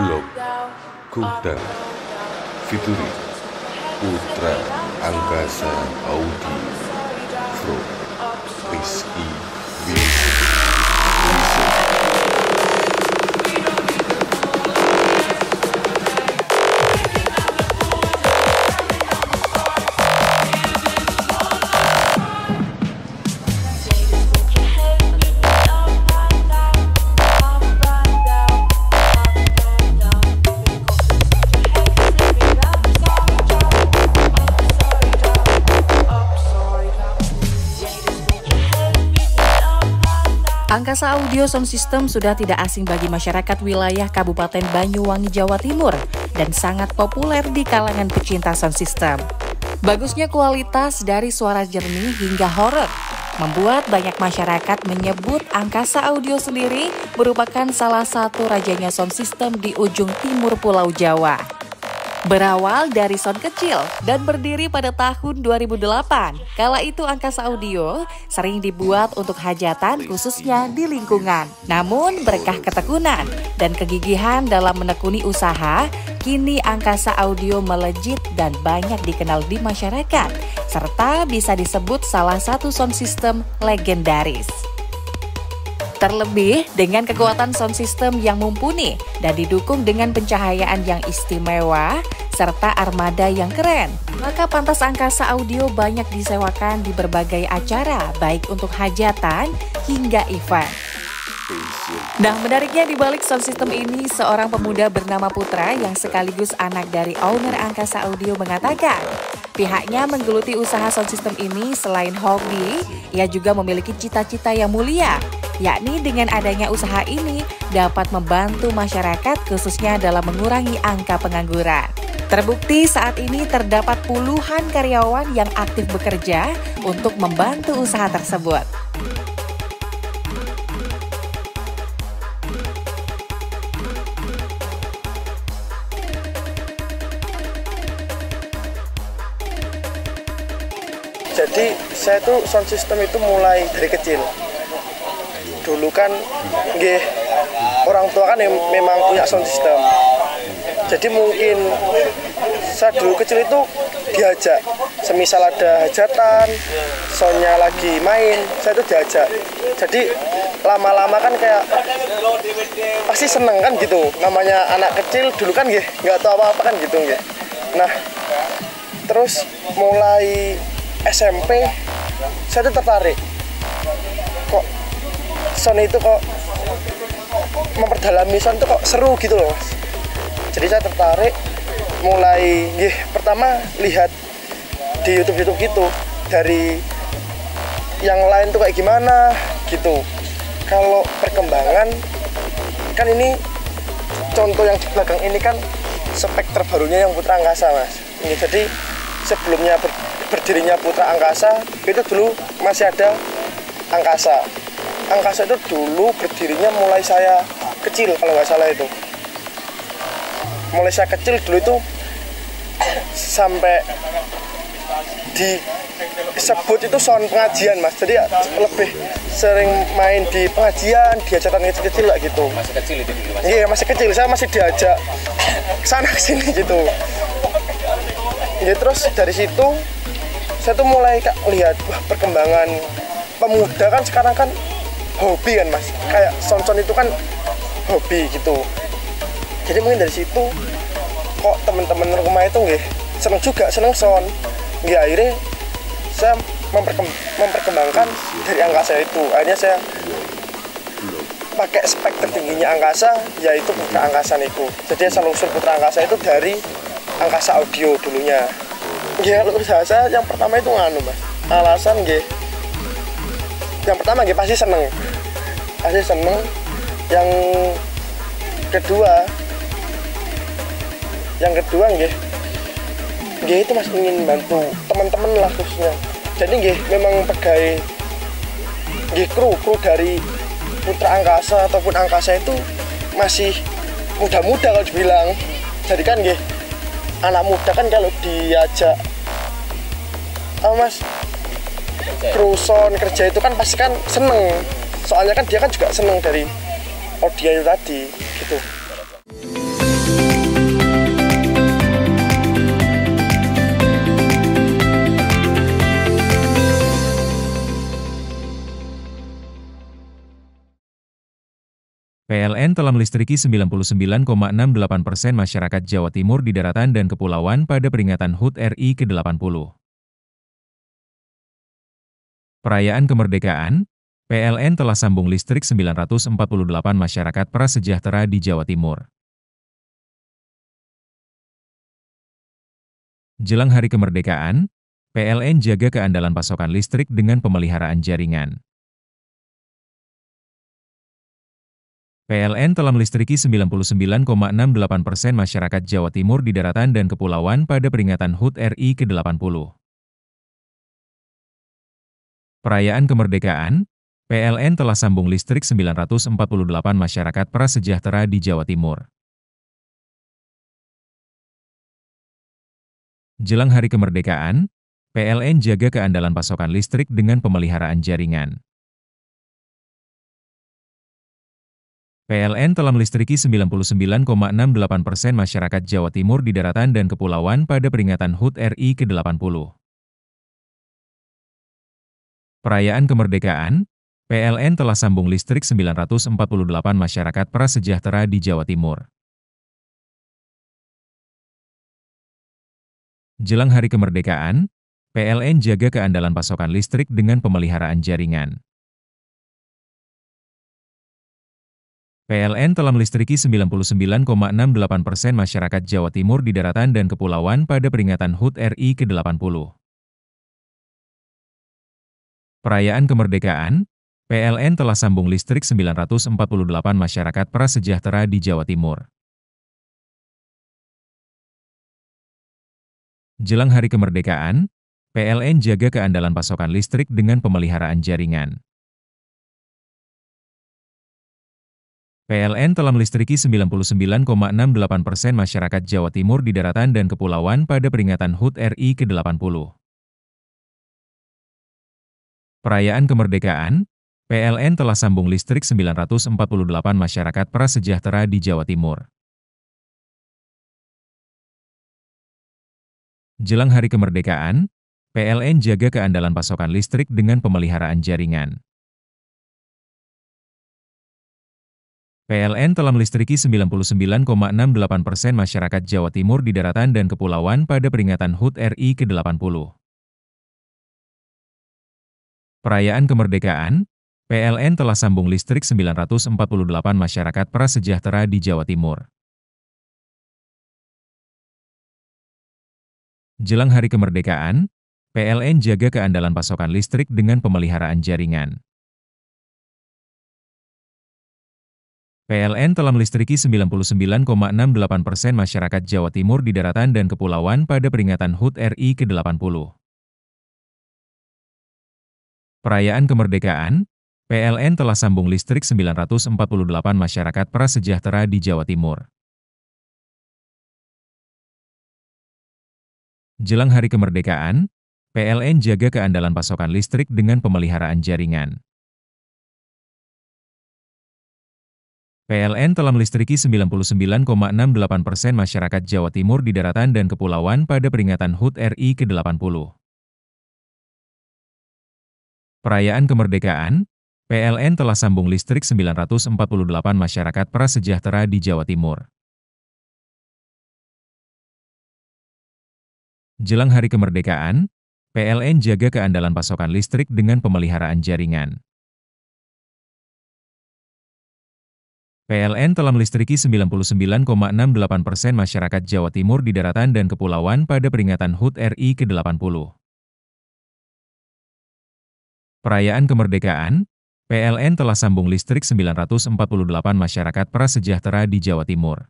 Blog Kuda featuring Putra Angkasa Audio from Rizky Angkasa Audio Sound System sudah tidak asing bagi masyarakat wilayah Kabupaten Banyuwangi, Jawa Timur dan sangat populer di kalangan pecinta sound system. Bagusnya kualitas dari suara jernih hingga horor membuat banyak masyarakat menyebut Angkasa Audio sendiri merupakan salah satu rajanya sound system di ujung timur Pulau Jawa. Berawal dari sound kecil dan berdiri pada tahun 2008, kala itu Angkasa Audio sering dibuat untuk hajatan khususnya di lingkungan. Namun berkah ketekunan dan kegigihan dalam menekuni usaha, kini Angkasa Audio melejit dan banyak dikenal di masyarakat, serta bisa disebut salah satu sound system legendaris. Terlebih dengan kekuatan sound system yang mumpuni dan didukung dengan pencahayaan yang istimewa serta armada yang keren, maka pantas Angkasa Audio banyak disewakan di berbagai acara baik untuk hajatan hingga event. Nah, menariknya di balik sound system ini, seorang pemuda bernama Putra yang sekaligus anak dari owner Angkasa Audio mengatakan pihaknya menggeluti usaha sound system ini selain hobi, ia juga memiliki cita-cita yang mulia, yakni dengan adanya usaha ini dapat membantu masyarakat khususnya dalam mengurangi angka pengangguran. Terbukti saat ini terdapat puluhan karyawan yang aktif bekerja untuk membantu usaha tersebut. Jadi saya tuh sound system itu mulai dari kecil. Dulu kan orang tua kan yang memang punya sound system. Jadi mungkin saya dulu kecil itu diajak, semisal ada hajatan, soundnya lagi main, saya itu diajak. Jadi lama-lama kan kayak pasti seneng kan gitu. Namanya anak kecil dulu kan nggak tahu apa-apa kan gitu . Nah terus mulai SMP saya tuh tertarik. Kok sound itu kok memperdalami sound itu kok seru gitu loh Mas. Jadi saya tertarik, mulai pertama lihat di YouTube gitu, dari yang lain tuh kayak gimana gitu. Kalau perkembangan kan ini contoh yang di belakang ini kan spek terbarunya yang Putra Angkasa Mas. Jadi sebelumnya berdirinya Putra Angkasa itu dulu masih ada Angkasa. Angkasa itu dulu berdirinya mulai saya kecil kalau nggak salah itu. Mulai saya kecil dulu itu sampai disebut itu sound pengajian Mas. Jadi lebih sering main di pengajian, di ajaran kecil-kecil lah gitu. Masih kecil itu dulu Mas? Iya masih kecil, saya masih diajak sana sini gitu. Ya terus dari situ saya tuh mulai lihat perkembangan pemuda kan sekarang kan hobi kan Mas. Kayak sound-sound itu kan hobi gitu. Jadi mungkin dari situ kok teman-teman rumah itu seneng juga, seneng sound. Akhirnya saya memperkembangkan dari Angkasa itu. Akhirnya saya pakai spek tertingginya Angkasa, yaitu Putra Angkasa itu. Jadi asal usul Putra Angkasa itu dari Angkasa Audio dulunya. Kalau saya yang pertama itu Mas. Alasan yang pertama pasti seneng. Pasti seneng. Yang kedua itu Mas ingin bantu teman-teman lah khususnya. Jadi memang pegawai kru dari Putra Angkasa ataupun Angkasa itu masih muda-muda kalau dibilang. Jadi kan anak muda kan kalau diajak Mas kru sound kerja itu kan pasti kan seneng. Soalnya kan dia kan juga seneng dari audio tadi gitu. PLN telah melistriki 99,68% masyarakat Jawa Timur di daratan dan kepulauan pada peringatan HUT RI ke-80. Perayaan kemerdekaan, PLN telah sambung listrik 948 masyarakat prasejahtera di Jawa Timur. Jelang hari kemerdekaan, PLN jaga keandalan pasokan listrik dengan pemeliharaan jaringan. PLN telah melistriki 99,68% masyarakat Jawa Timur di daratan dan kepulauan pada peringatan HUT RI ke-80. Perayaan kemerdekaan, PLN telah sambung listrik 948 masyarakat prasejahtera di Jawa Timur. Jelang hari kemerdekaan, PLN jaga keandalan pasokan listrik dengan pemeliharaan jaringan. PLN telah melistriki 99,68% masyarakat Jawa Timur di daratan dan kepulauan pada peringatan HUT RI ke-80. Perayaan kemerdekaan, PLN telah sambung listrik 948 masyarakat prasejahtera di Jawa Timur. Jelang hari kemerdekaan, PLN jaga keandalan pasokan listrik dengan pemeliharaan jaringan. PLN telah melistriki 99,68% masyarakat Jawa Timur di daratan dan kepulauan pada peringatan HUT RI ke-80. Perayaan kemerdekaan, PLN telah sambung listrik 948 masyarakat prasejahtera di Jawa Timur. Jelang hari kemerdekaan, PLN jaga keandalan pasokan listrik dengan pemeliharaan jaringan. PLN telah melistriki 99,68% masyarakat Jawa Timur di daratan dan kepulauan pada peringatan HUT RI ke-80. Perayaan kemerdekaan, PLN telah sambung listrik 948 masyarakat prasejahtera di Jawa Timur. Jelang hari kemerdekaan, PLN jaga keandalan pasokan listrik dengan pemeliharaan jaringan. PLN telah melistriki 99,68% masyarakat Jawa Timur di daratan dan kepulauan pada peringatan HUT RI ke-80. Perayaan kemerdekaan, PLN telah sambung listrik 948 masyarakat prasejahtera di Jawa Timur. Jelang hari kemerdekaan, PLN jaga keandalan pasokan listrik dengan pemeliharaan jaringan. PLN telah melistriki 99,68% masyarakat Jawa Timur di daratan dan kepulauan pada peringatan HUT RI ke-80. Perayaan kemerdekaan, PLN telah sambung listrik 948 masyarakat prasejahtera di Jawa Timur. Jelang hari kemerdekaan, PLN jaga keandalan pasokan listrik dengan pemeliharaan jaringan. PLN telah melistriki 99,68% masyarakat Jawa Timur di daratan dan kepulauan pada peringatan HUT RI ke-80. Perayaan kemerdekaan, PLN telah sambung listrik 948 masyarakat prasejahtera di Jawa Timur. Jelang hari kemerdekaan, PLN jaga keandalan pasokan listrik dengan pemeliharaan jaringan. PLN telah melistriki 99,68% masyarakat Jawa Timur di daratan dan kepulauan pada peringatan HUT RI ke-80. Perayaan kemerdekaan, PLN telah sambung listrik 948 masyarakat prasejahtera di Jawa Timur.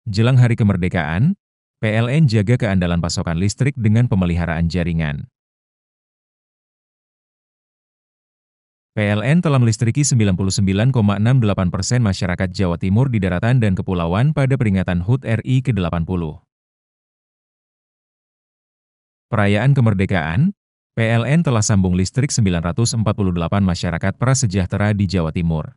Jelang hari kemerdekaan, PLN jaga keandalan pasokan listrik dengan pemeliharaan jaringan. PLN telah melistriki 99,68% masyarakat Jawa Timur di daratan dan kepulauan pada peringatan HUT RI ke-80. Perayaan kemerdekaan, PLN telah sambung listrik 948 masyarakat prasejahtera di Jawa Timur.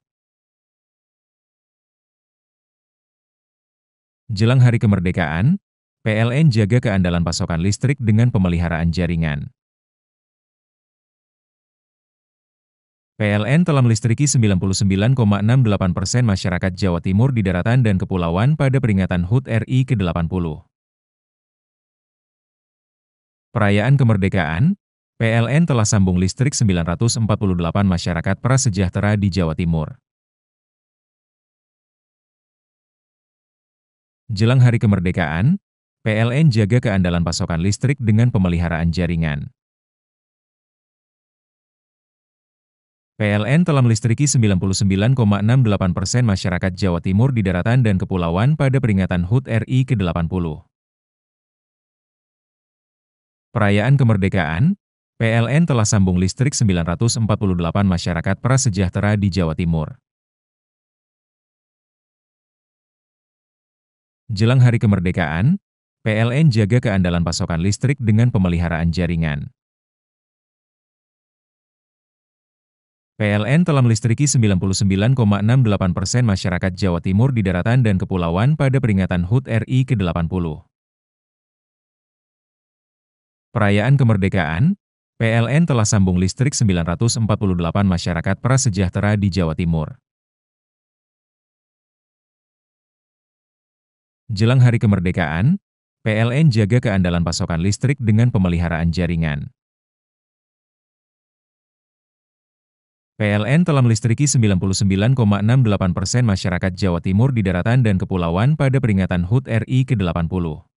Jelang hari kemerdekaan, PLN jaga keandalan pasokan listrik dengan pemeliharaan jaringan. PLN telah melistriki 99,68% masyarakat Jawa Timur di daratan dan kepulauan pada peringatan HUT RI ke-80. Perayaan kemerdekaan, PLN telah sambung listrik 948 masyarakat prasejahtera di Jawa Timur. Jelang hari kemerdekaan, PLN jaga keandalan pasokan listrik dengan pemeliharaan jaringan. PLN telah melistriki 99,68% masyarakat Jawa Timur di daratan dan kepulauan pada peringatan HUT RI ke-80. Perayaan kemerdekaan, PLN telah sambung listrik 948 masyarakat prasejahtera di Jawa Timur. Jelang hari kemerdekaan, PLN jaga keandalan pasokan listrik dengan pemeliharaan jaringan. PLN telah melistriki 99,68% masyarakat Jawa Timur di daratan dan kepulauan pada peringatan HUT RI ke-80. Perayaan kemerdekaan, PLN telah sambung listrik 948 masyarakat prasejahtera di Jawa Timur. Jelang hari kemerdekaan, PLN jaga keandalan pasokan listrik dengan pemeliharaan jaringan. PLN telah melistriki 99,68% masyarakat Jawa Timur di daratan dan kepulauan pada peringatan HUT RI ke-80.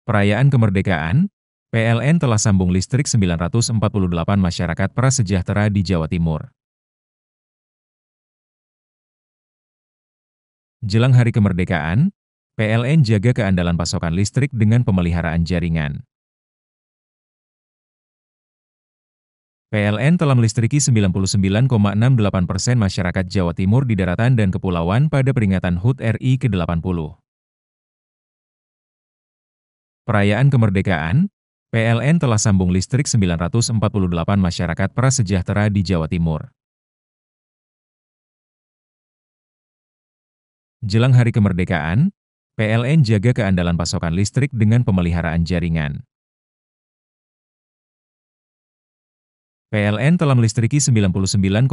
Perayaan kemerdekaan, PLN telah sambung listrik 948 masyarakat prasejahtera di Jawa Timur. Jelang hari kemerdekaan, PLN jaga keandalan pasokan listrik dengan pemeliharaan jaringan. PLN telah melistriki 99,68% masyarakat Jawa Timur di daratan dan kepulauan pada peringatan HUT RI ke-80. Perayaan kemerdekaan, PLN telah sambung listrik 948 masyarakat prasejahtera di Jawa Timur. Jelang hari kemerdekaan, PLN jaga keandalan pasokan listrik dengan pemeliharaan jaringan. PLN telah melistriki 99,68%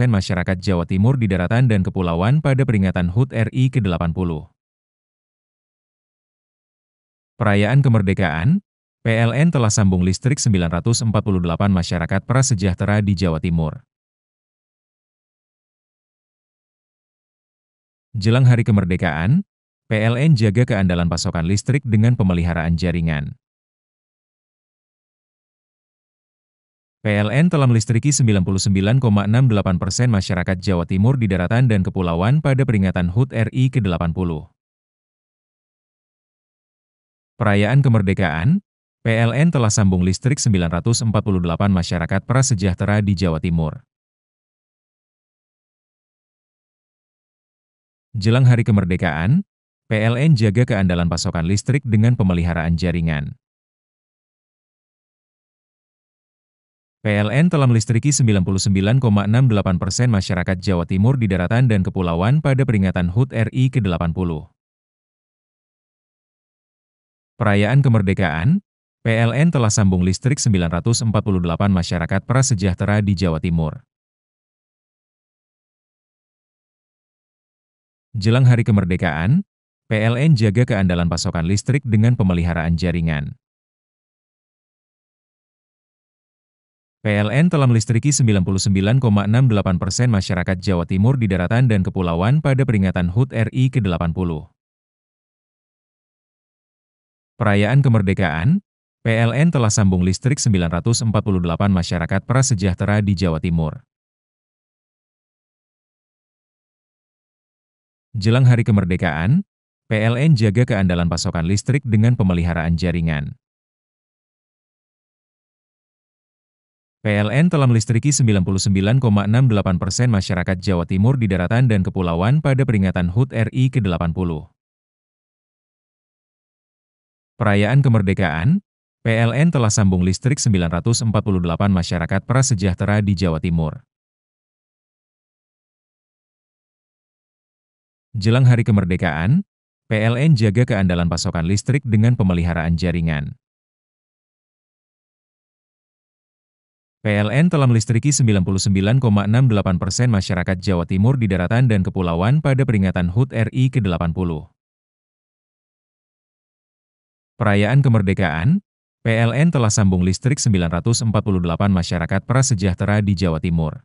masyarakat Jawa Timur di daratan dan kepulauan pada peringatan HUT RI ke-80. Perayaan kemerdekaan, PLN telah sambung listrik 948 masyarakat prasejahtera di Jawa Timur. Jelang hari kemerdekaan, PLN jaga keandalan pasokan listrik dengan pemeliharaan jaringan. PLN telah melistriki 99,68% masyarakat Jawa Timur di daratan dan kepulauan pada peringatan HUT RI ke-80. Perayaan kemerdekaan, PLN telah sambung listrik 948 masyarakat prasejahtera di Jawa Timur. Jelang hari kemerdekaan, PLN jaga keandalan pasokan listrik dengan pemeliharaan jaringan. PLN telah melistriki 99,68% masyarakat Jawa Timur di daratan dan kepulauan pada peringatan HUT RI ke-80. Perayaan kemerdekaan, PLN telah sambung listrik 948 masyarakat prasejahtera di Jawa Timur. Jelang hari kemerdekaan, PLN jaga keandalan pasokan listrik dengan pemeliharaan jaringan. PLN telah melistriki 99,68% masyarakat Jawa Timur di daratan dan kepulauan pada peringatan HUT RI ke-80. Perayaan kemerdekaan, PLN telah sambung listrik 948 masyarakat prasejahtera di Jawa Timur. Jelang hari kemerdekaan, PLN jaga keandalan pasokan listrik dengan pemeliharaan jaringan. PLN telah melistriki 99,68% masyarakat Jawa Timur di daratan dan kepulauan pada peringatan HUT RI ke-80. Perayaan kemerdekaan, PLN telah sambung listrik 948 masyarakat prasejahtera di Jawa Timur. Jelang hari kemerdekaan, PLN jaga keandalan pasokan listrik dengan pemeliharaan jaringan. PLN telah melistriki 99,68% masyarakat Jawa Timur di daratan dan kepulauan pada peringatan HUT RI ke-80. Perayaan kemerdekaan, PLN telah sambung listrik 948 masyarakat prasejahtera di Jawa Timur.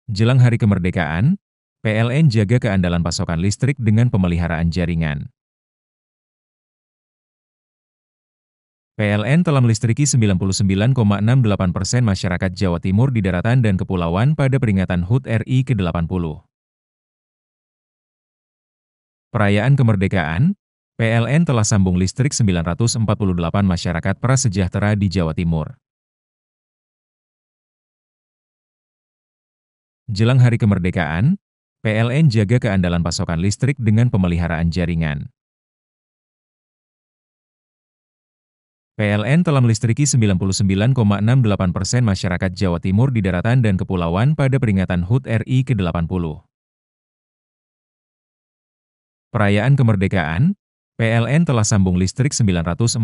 Jelang hari kemerdekaan, PLN jaga keandalan pasokan listrik dengan pemeliharaan jaringan. PLN telah melistriki 99,68% masyarakat Jawa Timur di daratan dan kepulauan pada peringatan HUT RI ke-80. Perayaan kemerdekaan, PLN telah sambung listrik 948 masyarakat prasejahtera di Jawa Timur. Jelang hari kemerdekaan, PLN jaga keandalan pasokan listrik dengan pemeliharaan jaringan. PLN telah melistriki 99,68% masyarakat Jawa Timur di daratan dan kepulauan pada peringatan HUT RI ke-80. Perayaan kemerdekaan, PLN telah sambung listrik 948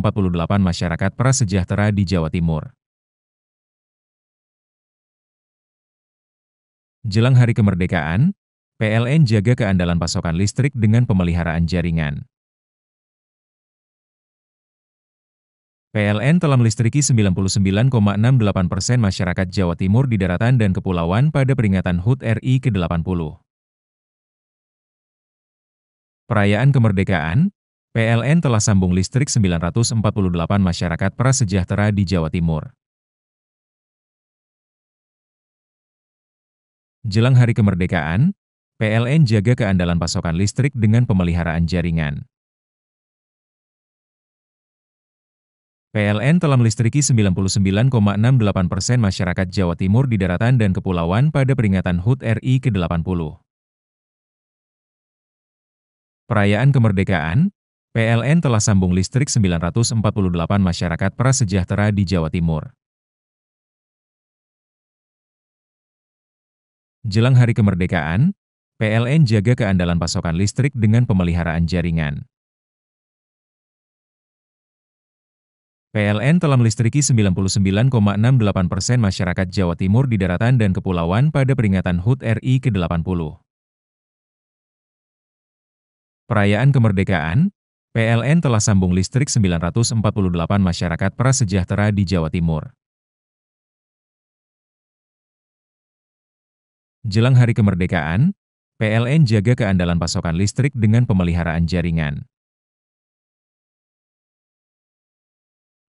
masyarakat prasejahtera di Jawa Timur. Jelang hari kemerdekaan, PLN jaga keandalan pasokan listrik dengan pemeliharaan jaringan. PLN telah melistriki 99,68% masyarakat Jawa Timur di daratan dan kepulauan pada peringatan HUT RI ke-80. Perayaan kemerdekaan, PLN telah sambung listrik 948 masyarakat prasejahtera di Jawa Timur. Jelang hari kemerdekaan, PLN jaga keandalan pasokan listrik dengan pemeliharaan jaringan. PLN telah melistriki 99,68% masyarakat Jawa Timur di daratan dan kepulauan pada peringatan HUT RI ke-80. Perayaan kemerdekaan, PLN telah sambung listrik 948 masyarakat prasejahtera di Jawa Timur. Jelang hari kemerdekaan, PLN jaga keandalan pasokan listrik dengan pemeliharaan jaringan. PLN telah melistriki 99,68% masyarakat Jawa Timur di daratan dan kepulauan pada peringatan HUT RI ke-80. Perayaan kemerdekaan, PLN telah sambung listrik 948 masyarakat prasejahtera di Jawa Timur. Jelang hari kemerdekaan, PLN jaga keandalan pasokan listrik dengan pemeliharaan jaringan.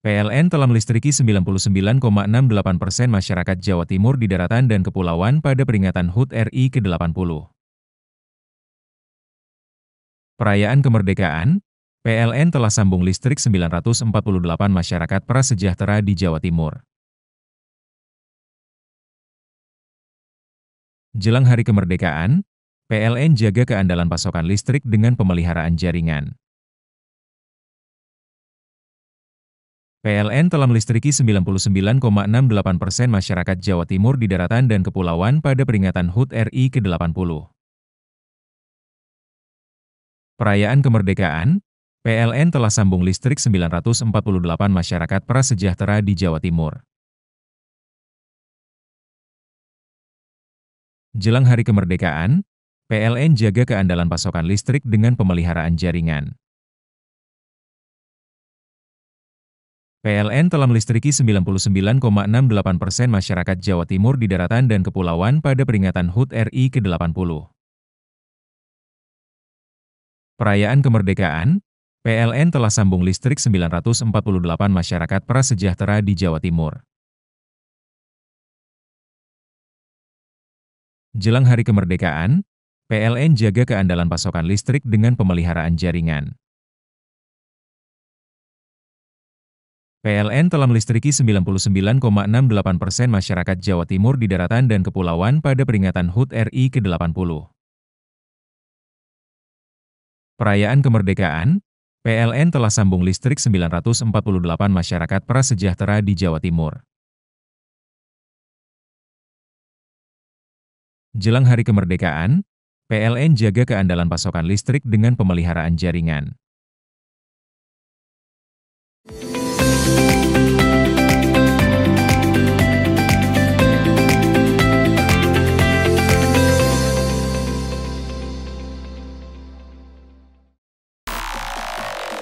PLN telah melistriki 99,68% masyarakat Jawa Timur di daratan dan kepulauan pada peringatan HUT RI ke-80. Perayaan kemerdekaan, PLN telah sambung listrik 948 masyarakat prasejahtera di Jawa Timur. Jelang hari kemerdekaan, PLN jaga keandalan pasokan listrik dengan pemeliharaan jaringan. PLN telah melistriki 99,68% masyarakat Jawa Timur di daratan dan kepulauan pada peringatan HUT RI ke-80. Perayaan kemerdekaan, PLN telah sambung listrik 948 masyarakat prasejahtera di Jawa Timur. Jelang hari kemerdekaan, PLN jaga keandalan pasokan listrik dengan pemeliharaan jaringan. PLN telah melistriki 99,68% masyarakat Jawa Timur di daratan dan kepulauan pada peringatan HUT RI ke-80. Perayaan kemerdekaan, PLN telah sambung listrik 948 masyarakat prasejahtera di Jawa Timur. Jelang hari kemerdekaan, PLN jaga keandalan pasokan listrik dengan pemeliharaan jaringan. PLN telah melistriki 99,68% masyarakat Jawa Timur di daratan dan kepulauan pada peringatan HUT RI ke-80. Perayaan kemerdekaan, PLN telah sambung listrik 948 masyarakat prasejahtera di Jawa Timur. Jelang hari kemerdekaan, PLN jaga keandalan pasokan listrik dengan pemeliharaan jaringan.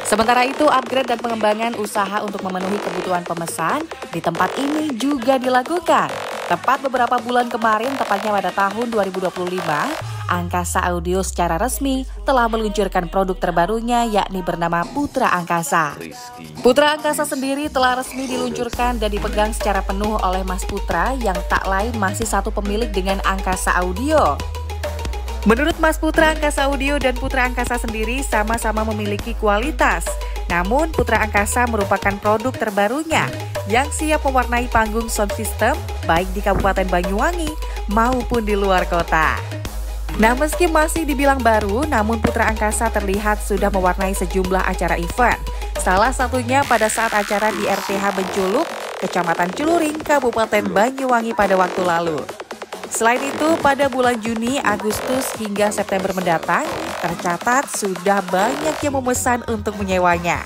Sementara itu, upgrade dan pengembangan usaha untuk memenuhi kebutuhan pemesan di tempat ini juga dilakukan. Tepat beberapa bulan kemarin, tepatnya pada tahun 2025, Angkasa Audio secara resmi telah meluncurkan produk terbarunya yakni bernama Putra Angkasa. Putra Angkasa sendiri telah resmi diluncurkan dan dipegang secara penuh oleh Mas Putra yang tak lain masih satu pemilik dengan Angkasa Audio. Menurut Mas Putra, Angkasa Audio dan Putra Angkasa sendiri sama-sama memiliki kualitas. Namun Putra Angkasa merupakan produk terbarunya yang siap mewarnai panggung sound system baik di Kabupaten Banyuwangi maupun di luar kota. Nah, meski masih dibilang baru, namun Putra Angkasa terlihat sudah mewarnai sejumlah acara event. Salah satunya pada saat acara di RTH Benculuk, Kecamatan Celuring, Kabupaten Banyuwangi pada waktu lalu. Selain itu, pada bulan Juni, Agustus hingga September mendatang, tercatat sudah banyak yang memesan untuk menyewanya.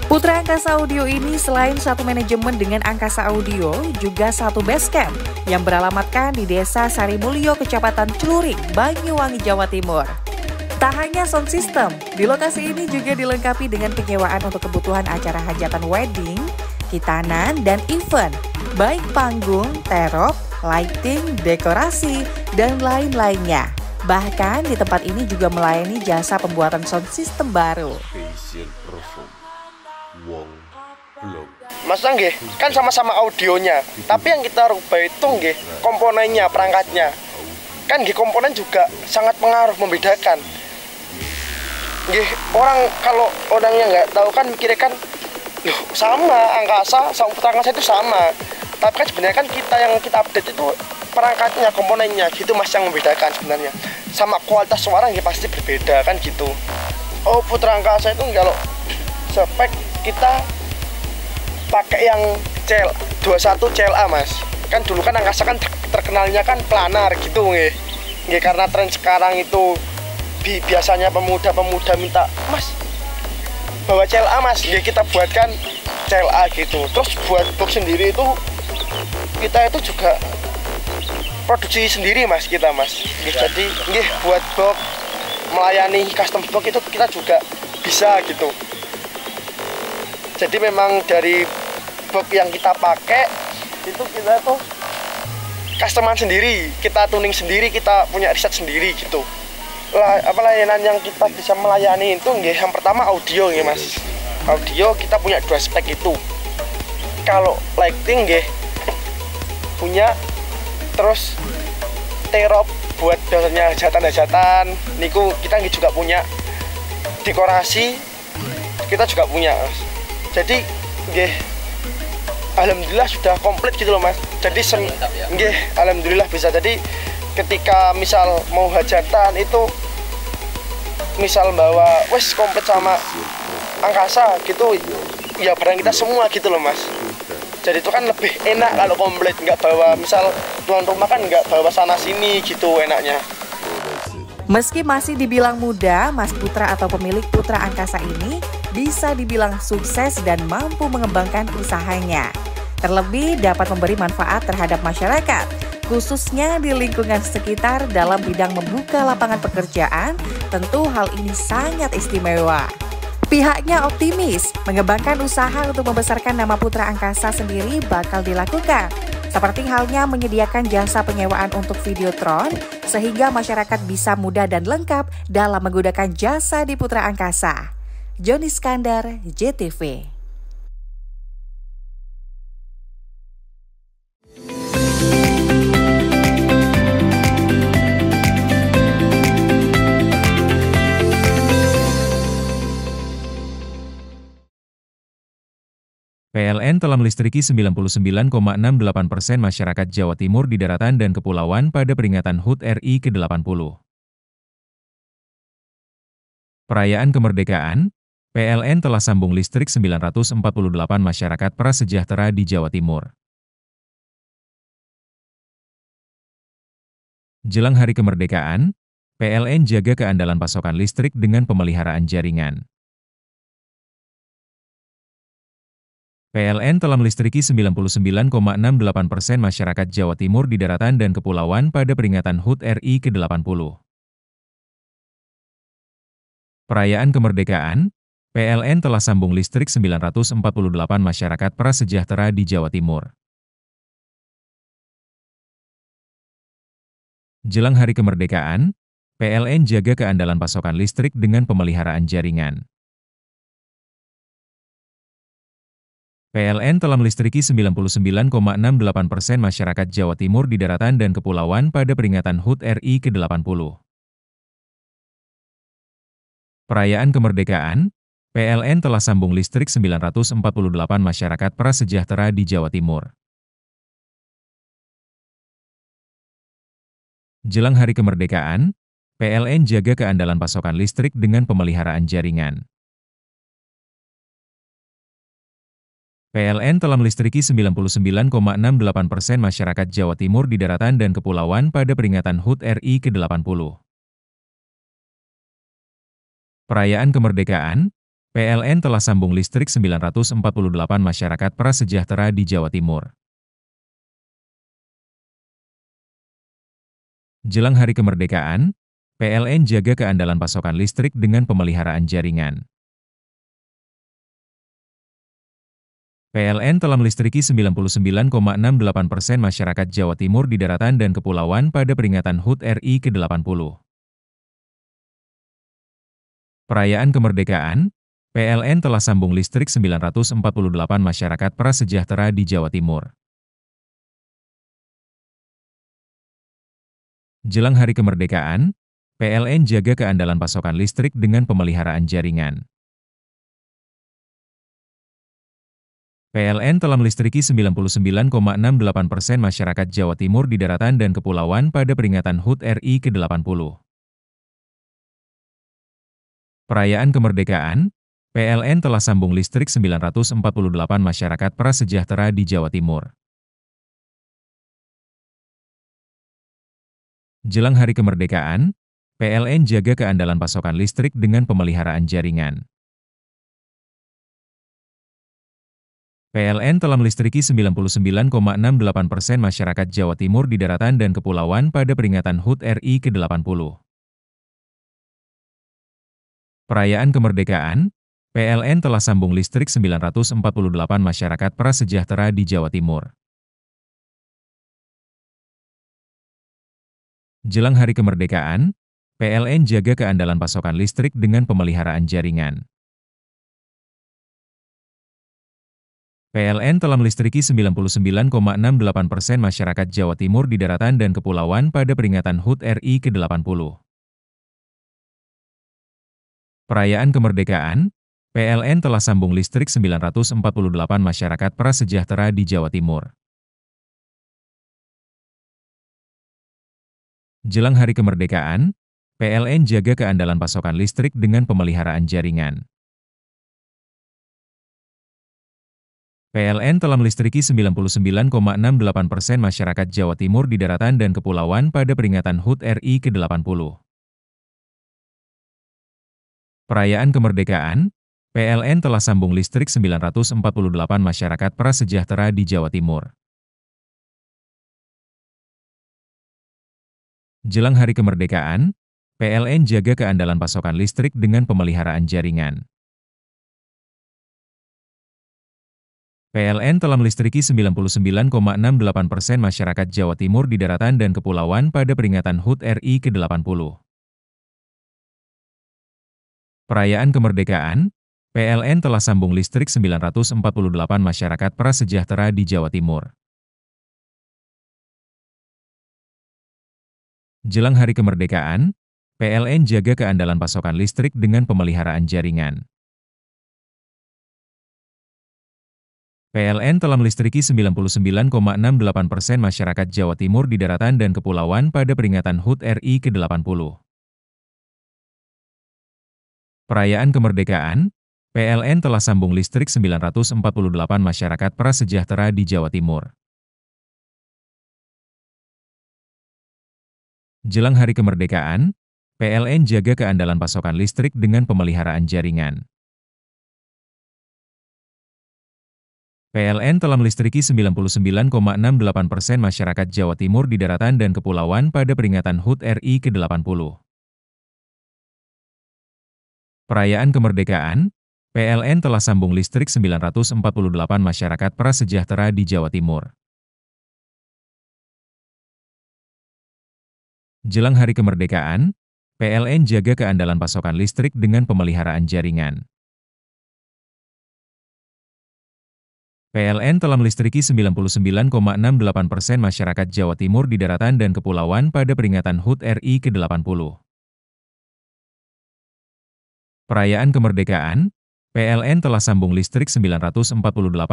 Putra Angkasa Audio ini selain satu manajemen dengan Angkasa Audio, juga satu basecamp yang beralamatkan di Desa Sarimulyo, Kecamatan Celuring, Banyuwangi, Jawa Timur. Tak hanya sound system, di lokasi ini juga dilengkapi dengan penyewaan untuk kebutuhan acara hajatan wedding, khitanan, dan event, baik panggung, terop, lighting, dekorasi, dan lain-lainnya. Bahkan di tempat ini juga melayani jasa pembuatan sound system baru. Mas nggih, kan sama-sama audionya, tapi yang kita rubah itu nggih komponennya, perangkatnya. Kan nggih komponen juga sangat pengaruh, membedakan. Nggih, kalau orangnya nggak tahu kan mikirnya kan, loh sama Angkasa sama Putra Angkasa itu sama. Tapi kan sebenarnya kan yang kita update itu perangkatnya, komponennya gitu Mas yang membedakan sebenarnya. Sama kualitas suara ya pasti berbeda kan gitu. Oh, Putra Angkasa itu kalau spek kita pakai yang CL21 CLA Mas. Kan dulu kan Angkasa kan terkenalnya kan planar gitu nggih. Nggih karena tren sekarang itu biasanya pemuda-pemuda minta, "Mas, bawa CLA Mas." Nggih kita buatkan CLA gitu. Terus buat box sendiri itu kita itu juga produksi sendiri Mas kita Mas. Jadi nggih buat box melayani custom box itu kita juga bisa gitu. Jadi memang dari box yang kita pakai itu kita tuh customan sendiri, kita tuning sendiri, kita punya riset sendiri gitu. Layanan yang kita bisa melayani itu nggih yang pertama audio nggih Mas. Audio kita punya 2 spek itu. Kalau lighting nggih punya, terus terop buat biasanya hajatan niku kita juga punya, dekorasi kita juga punya Mas. Jadi nggih alhamdulillah sudah komplit gitu loh Mas. Jadi nggih alhamdulillah bisa. Jadi ketika misal mau hajatan itu misal bawa wes komplit sama Angkasa gitu ya, barang kita semua gitu loh Mas. Jadi itu kan lebih enak kalau komplit, nggak bawa misal tuan rumah kan nggak bawa sana sini gitu enaknya. Meski masih dibilang muda, Mas Putra atau pemilik Putra Angkasa ini bisa dibilang sukses dan mampu mengembangkan usahanya. Terlebih dapat memberi manfaat terhadap masyarakat, khususnya di lingkungan sekitar dalam bidang membuka lapangan pekerjaan. Tentu hal ini sangat istimewa. Pihaknya optimis mengembangkan usaha untuk membesarkan nama Putra Angkasa sendiri bakal dilakukan. Seperti halnya menyediakan jasa penyewaan untuk videotron, sehingga masyarakat bisa mudah dan lengkap dalam menggunakan jasa di Putra Angkasa. Joni Skandar, JTV. PLN telah melistriki 99,68% masyarakat Jawa Timur di daratan dan kepulauan pada peringatan HUT RI ke-80. Perayaan kemerdekaan, PLN telah sambung listrik 948 masyarakat prasejahtera di Jawa Timur. Jelang hari kemerdekaan, PLN jaga keandalan pasokan listrik dengan pemeliharaan jaringan. PLN telah melistriki 99,68% masyarakat Jawa Timur di daratan dan kepulauan pada peringatan HUT RI ke-80. Perayaan kemerdekaan, PLN telah sambung listrik 948 masyarakat prasejahtera di Jawa Timur. Jelang Hari Kemerdekaan, PLN jaga keandalan pasokan listrik dengan pemeliharaan jaringan. PLN telah melistriki 99,68% masyarakat Jawa Timur di daratan dan kepulauan pada peringatan HUT RI ke-80. Perayaan kemerdekaan, PLN telah sambung listrik 948 masyarakat prasejahtera di Jawa Timur. Jelang Hari Kemerdekaan, PLN jaga keandalan pasokan listrik dengan pemeliharaan jaringan. PLN telah melistriki 99,68% masyarakat Jawa Timur di daratan dan kepulauan pada peringatan HUT RI ke-80. Perayaan kemerdekaan, PLN telah sambung listrik 948 masyarakat prasejahtera di Jawa Timur. Jelang Hari Kemerdekaan, PLN jaga keandalan pasokan listrik dengan pemeliharaan jaringan. PLN telah melistriki 99,68% masyarakat Jawa Timur di daratan dan kepulauan pada peringatan HUT RI ke-80. Perayaan kemerdekaan, PLN telah sambung listrik 948 masyarakat prasejahtera di Jawa Timur. Jelang Hari Kemerdekaan, PLN jaga keandalan pasokan listrik dengan pemeliharaan jaringan. PLN telah melistriki 99,68% masyarakat Jawa Timur di daratan dan kepulauan pada peringatan HUT RI ke-80. Perayaan kemerdekaan, PLN telah sambung listrik 948 masyarakat prasejahtera di Jawa Timur. Jelang Hari Kemerdekaan, PLN jaga keandalan pasokan listrik dengan pemeliharaan jaringan. PLN telah melistriki 99,68% masyarakat Jawa Timur di daratan dan kepulauan pada peringatan HUT RI ke-80. Perayaan kemerdekaan, PLN telah sambung listrik 948 masyarakat prasejahtera di Jawa Timur. Jelang Hari Kemerdekaan, PLN jaga keandalan pasokan listrik dengan pemeliharaan jaringan. PLN telah melistriki 99,68% masyarakat Jawa Timur di daratan dan kepulauan pada peringatan HUT RI ke-80. Perayaan kemerdekaan, PLN telah sambung listrik 948 masyarakat prasejahtera di Jawa Timur. Jelang Hari Kemerdekaan, PLN jaga keandalan pasokan listrik dengan pemeliharaan jaringan. PLN telah melistriki 99,68% masyarakat Jawa Timur di daratan dan kepulauan pada peringatan HUT RI ke-80. Perayaan kemerdekaan, PLN telah sambung listrik 948 masyarakat prasejahtera di Jawa Timur. Jelang Hari Kemerdekaan, PLN jaga keandalan pasokan listrik dengan pemeliharaan jaringan. PLN telah melistriki 99,68% masyarakat Jawa Timur di daratan dan kepulauan pada peringatan HUT RI ke-80. Perayaan kemerdekaan, PLN telah sambung listrik 948 masyarakat prasejahtera di Jawa Timur. Jelang Hari Kemerdekaan, PLN jaga keandalan pasokan listrik dengan pemeliharaan jaringan. PLN telah melistriki 99,68% masyarakat Jawa Timur di daratan dan kepulauan pada peringatan HUT RI ke-80. Perayaan kemerdekaan, PLN telah sambung listrik 948 masyarakat prasejahtera di Jawa Timur. Jelang Hari Kemerdekaan, PLN jaga keandalan pasokan listrik dengan pemeliharaan jaringan. PLN telah melistriki 99,68% masyarakat Jawa Timur di daratan dan kepulauan pada peringatan HUT RI ke-80. Perayaan kemerdekaan, PLN telah sambung listrik 948 masyarakat prasejahtera di Jawa Timur. Jelang Hari Kemerdekaan, PLN jaga keandalan pasokan listrik dengan pemeliharaan jaringan. PLN telah melistriki 99,68% masyarakat Jawa Timur di daratan dan kepulauan pada peringatan HUT RI ke-80. Perayaan Kemerdekaan, PLN telah sambung listrik 948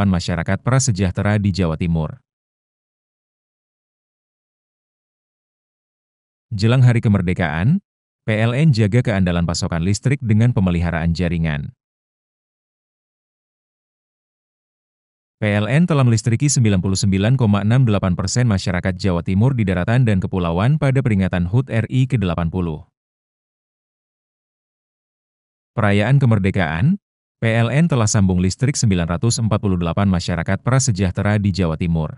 masyarakat prasejahtera di Jawa Timur. Jelang Hari Kemerdekaan, PLN jaga keandalan pasokan listrik dengan pemeliharaan jaringan. PLN telah melistriki 99,68% masyarakat Jawa Timur di daratan dan kepulauan pada peringatan HUT RI ke-80. Perayaan Kemerdekaan, PLN telah sambung listrik 948 masyarakat prasejahtera di Jawa Timur.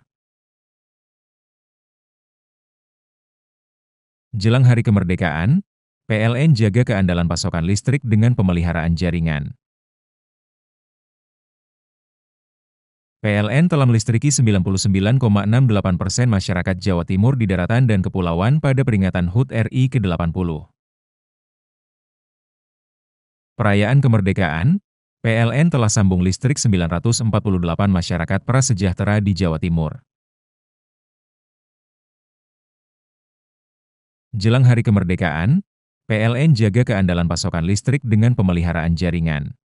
Jelang Hari Kemerdekaan, PLN jaga keandalan pasokan listrik dengan pemeliharaan jaringan. PLN telah melistriki 99,68% masyarakat Jawa Timur di daratan dan kepulauan pada peringatan HUT RI ke-80. Perayaan Kemerdekaan, PLN telah sambung listrik 948 masyarakat prasejahtera di Jawa Timur. Jelang Hari Kemerdekaan, PLN jaga keandalan pasokan listrik dengan pemeliharaan jaringan.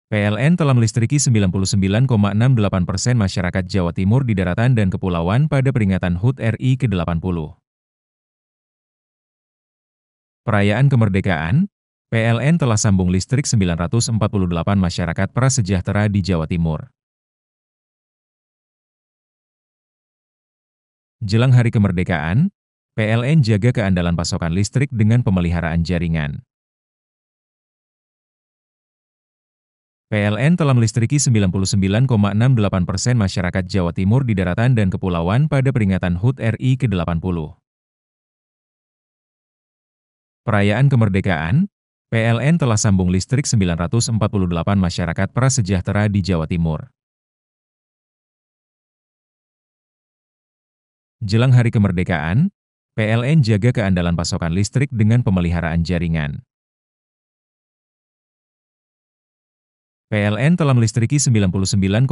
PLN telah melistriki 99,68% masyarakat Jawa Timur di daratan dan kepulauan pada peringatan HUT RI ke-80. Perayaan Kemerdekaan, PLN telah sambung listrik 948 masyarakat prasejahtera di Jawa Timur. Jelang Hari Kemerdekaan, PLN jaga keandalan pasokan listrik dengan pemeliharaan jaringan. PLN telah melistriki 99,68% masyarakat Jawa Timur di daratan dan kepulauan pada peringatan HUT RI ke-80. Perayaan Kemerdekaan, PLN telah sambung listrik 948 masyarakat prasejahtera di Jawa Timur. Jelang Hari Kemerdekaan, PLN jaga keandalan pasokan listrik dengan pemeliharaan jaringan. PLN telah melistriki 99,68%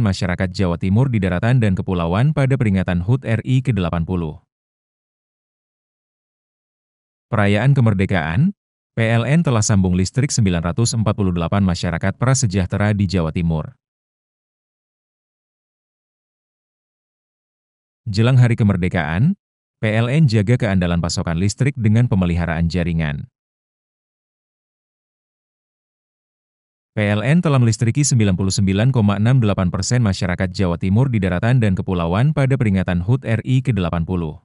masyarakat Jawa Timur di daratan dan kepulauan pada peringatan HUT RI ke-80. Perayaan Kemerdekaan, PLN telah sambung listrik 948 masyarakat prasejahtera di Jawa Timur. Jelang Hari Kemerdekaan, PLN jaga keandalan pasokan listrik dengan pemeliharaan jaringan. PLN telah melistriki 99,68% masyarakat Jawa Timur di daratan dan kepulauan pada peringatan HUT RI ke-80.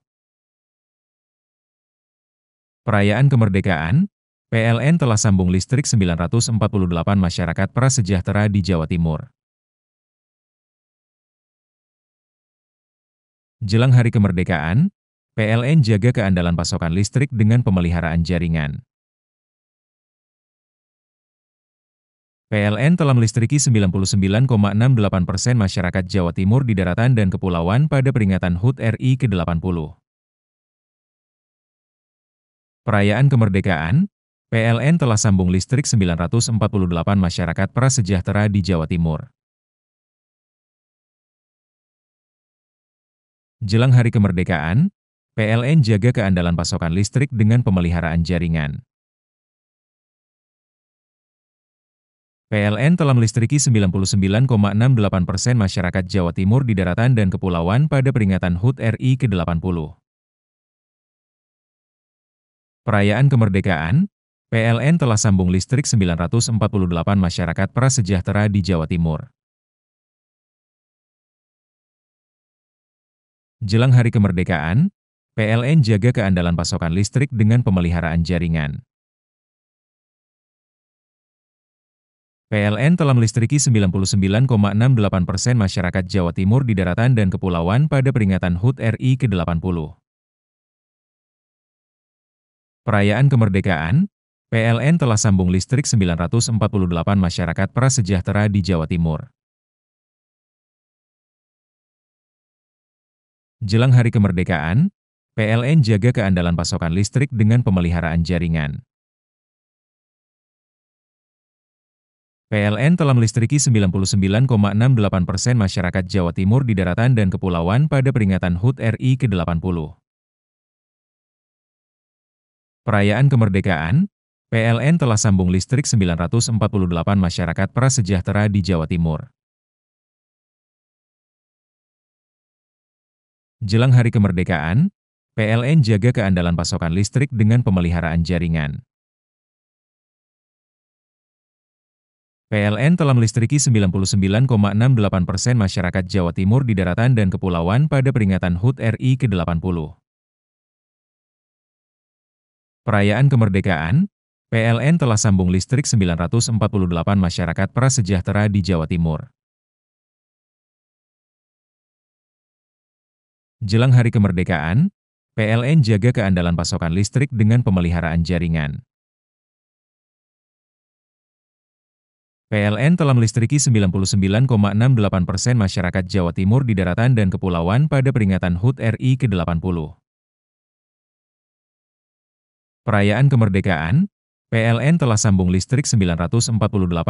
Perayaan Kemerdekaan, PLN telah sambung listrik 948 masyarakat prasejahtera di Jawa Timur. Jelang Hari Kemerdekaan, PLN jaga keandalan pasokan listrik dengan pemeliharaan jaringan. PLN telah melistriki 99,68% masyarakat Jawa Timur di daratan dan kepulauan pada peringatan HUT RI ke-80. Perayaan Kemerdekaan, PLN telah sambung listrik 948 masyarakat prasejahtera di Jawa Timur. Jelang Hari Kemerdekaan, PLN jaga keandalan pasokan listrik dengan pemeliharaan jaringan. PLN telah melistriki 99,68% masyarakat Jawa Timur di daratan dan kepulauan pada peringatan HUT RI ke-80. Perayaan Kemerdekaan, PLN telah sambung listrik 948 masyarakat prasejahtera di Jawa Timur. Jelang Hari Kemerdekaan, PLN jaga keandalan pasokan listrik dengan pemeliharaan jaringan. PLN telah melistriki 99,68% masyarakat Jawa Timur di daratan dan kepulauan pada peringatan HUT RI ke-80. Perayaan Kemerdekaan, PLN telah sambung listrik 948 masyarakat prasejahtera di Jawa Timur. Jelang Hari Kemerdekaan, PLN jaga keandalan pasokan listrik dengan pemeliharaan jaringan. PLN telah melistriki 99,68% masyarakat Jawa Timur di daratan dan kepulauan pada peringatan HUT RI ke-80. Perayaan Kemerdekaan, PLN telah sambung listrik 948 masyarakat prasejahtera di Jawa Timur. Jelang Hari Kemerdekaan, PLN jaga keandalan pasokan listrik dengan pemeliharaan jaringan. PLN telah melistriki 99,68% masyarakat Jawa Timur di daratan dan kepulauan pada peringatan HUT RI ke-80. Perayaan Kemerdekaan, PLN telah sambung listrik 948 masyarakat prasejahtera di Jawa Timur. Jelang Hari Kemerdekaan, PLN jaga keandalan pasokan listrik dengan pemeliharaan jaringan. PLN telah melistriki 99,68% masyarakat Jawa Timur di daratan dan kepulauan pada peringatan HUT RI ke-80. Perayaan Kemerdekaan, PLN telah sambung listrik 948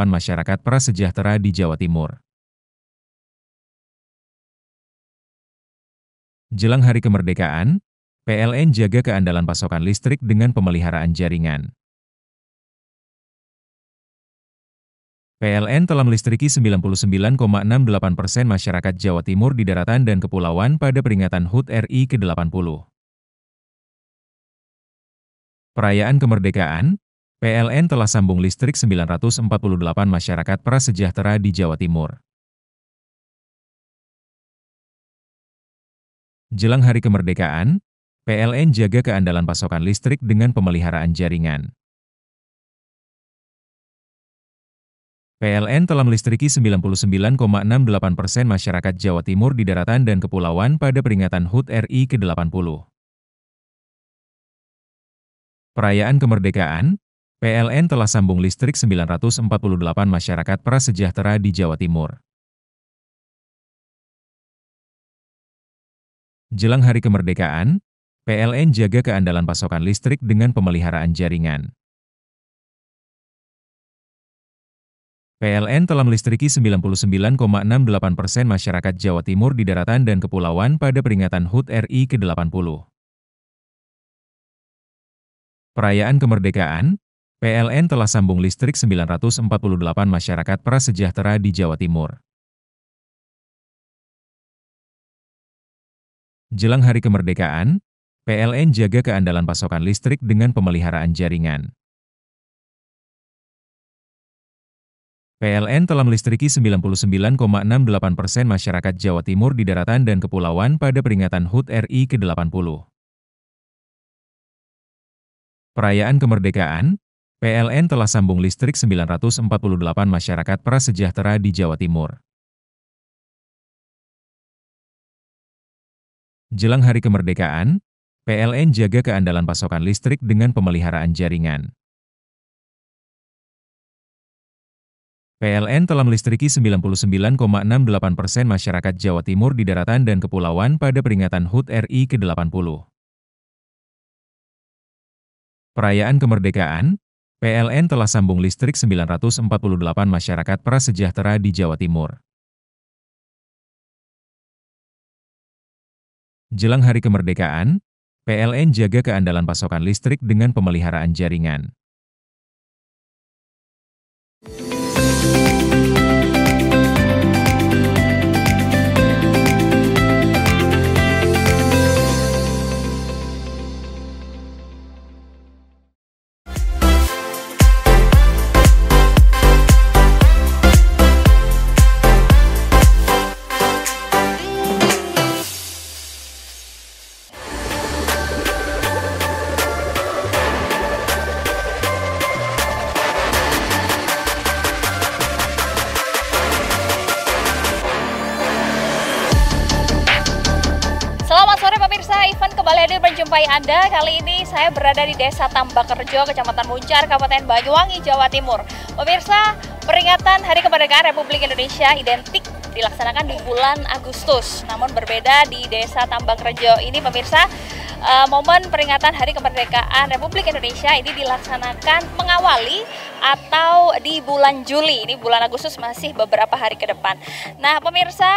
masyarakat prasejahtera di Jawa Timur. Jelang Hari Kemerdekaan, PLN jaga keandalan pasokan listrik dengan pemeliharaan jaringan. PLN telah melistriki 99,68% masyarakat Jawa Timur di daratan dan kepulauan pada peringatan HUT RI ke-80. Perayaan Kemerdekaan, PLN telah sambung listrik 948 masyarakat prasejahtera di Jawa Timur. Jelang Hari Kemerdekaan, PLN jaga keandalan pasokan listrik dengan pemeliharaan jaringan. PLN telah melistriki 99,68% masyarakat Jawa Timur di daratan dan kepulauan pada peringatan HUT RI ke-80. Perayaan Kemerdekaan, PLN telah sambung listrik 948 masyarakat prasejahtera di Jawa Timur. Jelang Hari Kemerdekaan, PLN jaga keandalan pasokan listrik dengan pemeliharaan jaringan. PLN telah melistriki 99,68% masyarakat Jawa Timur di daratan dan kepulauan pada peringatan HUT RI ke-80. Perayaan Kemerdekaan, PLN telah sambung listrik 948 masyarakat prasejahtera di Jawa Timur. Jelang Hari Kemerdekaan, PLN jaga keandalan pasokan listrik dengan pemeliharaan jaringan. PLN telah melistriki 99,68% masyarakat Jawa Timur di daratan dan kepulauan pada peringatan HUT RI ke-80. Perayaan Kemerdekaan, PLN telah sambung listrik 948 masyarakat prasejahtera di Jawa Timur. Jelang Hari Kemerdekaan, PLN jaga keandalan pasokan listrik dengan pemeliharaan jaringan. PLN telah melistriki 99,68% masyarakat Jawa Timur di daratan dan kepulauan pada peringatan HUT RI ke-80. Perayaan Kemerdekaan, PLN telah sambung listrik 948 masyarakat prasejahtera di Jawa Timur. Jelang Hari Kemerdekaan, PLN jaga keandalan pasokan listrik dengan pemeliharaan jaringan. kembali hadir menjumpai Anda. Kali ini saya berada di Desa Tambakerjo, Kecamatan Muncar, Kabupaten Banyuwangi, Jawa Timur. Pemirsa, peringatan Hari Kemerdekaan Republik Indonesia identik dilaksanakan di bulan Agustus. Namun berbeda di Desa Tambakerjo ini, pemirsa, momen peringatan Hari Kemerdekaan Republik Indonesia ini dilaksanakan mengawali atau di bulan Juli. Ini bulan Agustus masih beberapa hari ke depan. Nah, pemirsa,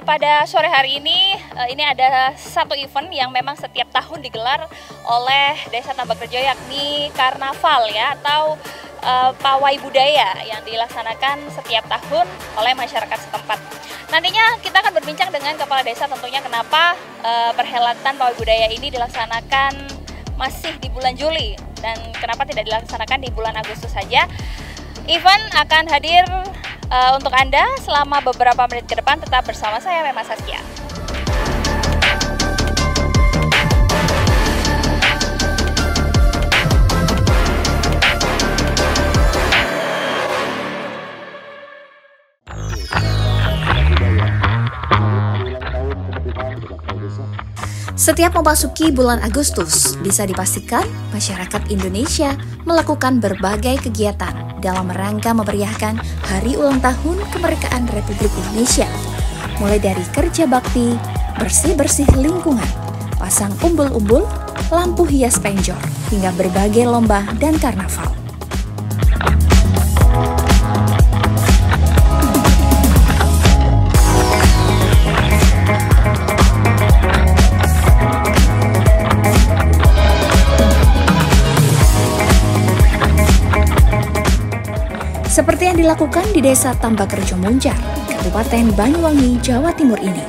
pada sore hari ini ada satu event yang memang setiap tahun digelar oleh Desa Tambakerjo, yakni karnaval ya, atau pawai budaya yang dilaksanakan setiap tahun oleh masyarakat setempat. Nantinya kita akan berbincang dengan Kepala Desa tentunya kenapa perhelatan pawai budaya ini dilaksanakan masih di bulan Juli dan kenapa tidak dilaksanakan di bulan Agustus saja. Event akan hadir untuk Anda selama beberapa menit ke depan. Tetap bersama saya, Mema Saskia. Setiap memasuki bulan Agustus, bisa dipastikan masyarakat Indonesia melakukan berbagai kegiatan dalam rangka memeriahkan Hari Ulang Tahun Kemerdekaan Republik Indonesia. Mulai dari kerja bakti, bersih-bersih lingkungan, pasang umbul-umbul, lampu hias penjor, hingga berbagai lomba dan karnaval. Seperti yang dilakukan di Desa Tambakerjo Muncar, Kabupaten Banyuwangi, Jawa Timur ini.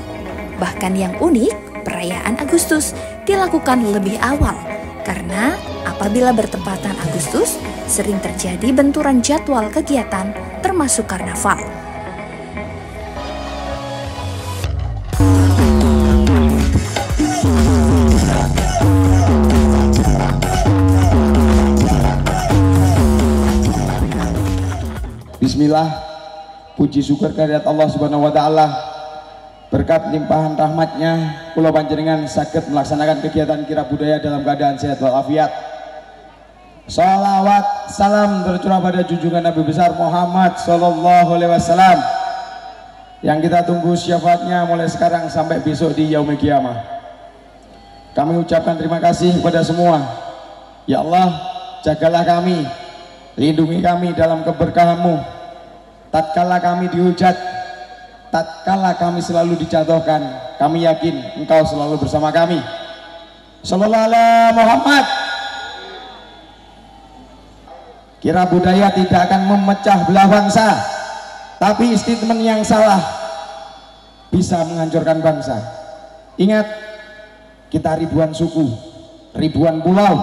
Bahkan yang unik, perayaan Agustus dilakukan lebih awal, karena apabila bertepatan Agustus, sering terjadi benturan jadwal kegiatan termasuk karnaval. Bismillah, puji syukur kehadirat Allah Subhanahu wa Ta'ala. Berkat limpahan rahmatnya, kula panjenengan saged melaksanakan kegiatan kirab budaya dalam keadaan sehat walafiat. Salawat salam tercurah pada junjungan Nabi besar Muhammad Sallallahu Alaihi Wasallam yang kita tunggu syafaatnya mulai sekarang sampai besok di yaumil qiyamah. Kami ucapkan terima kasih kepada semua. Ya Allah, jagalah kami, lindungi kami dalam keberkahan-Mu. Tatkala kami dihujat, tatkala kami selalu dijatuhkan, kami yakin Engkau selalu bersama kami. Sallallahu alaihi Muhammad. Kirab budaya tidak akan memecah belah bangsa, tapi statement yang salah bisa menghancurkan bangsa. Ingat, kita ribuan suku, ribuan pulau.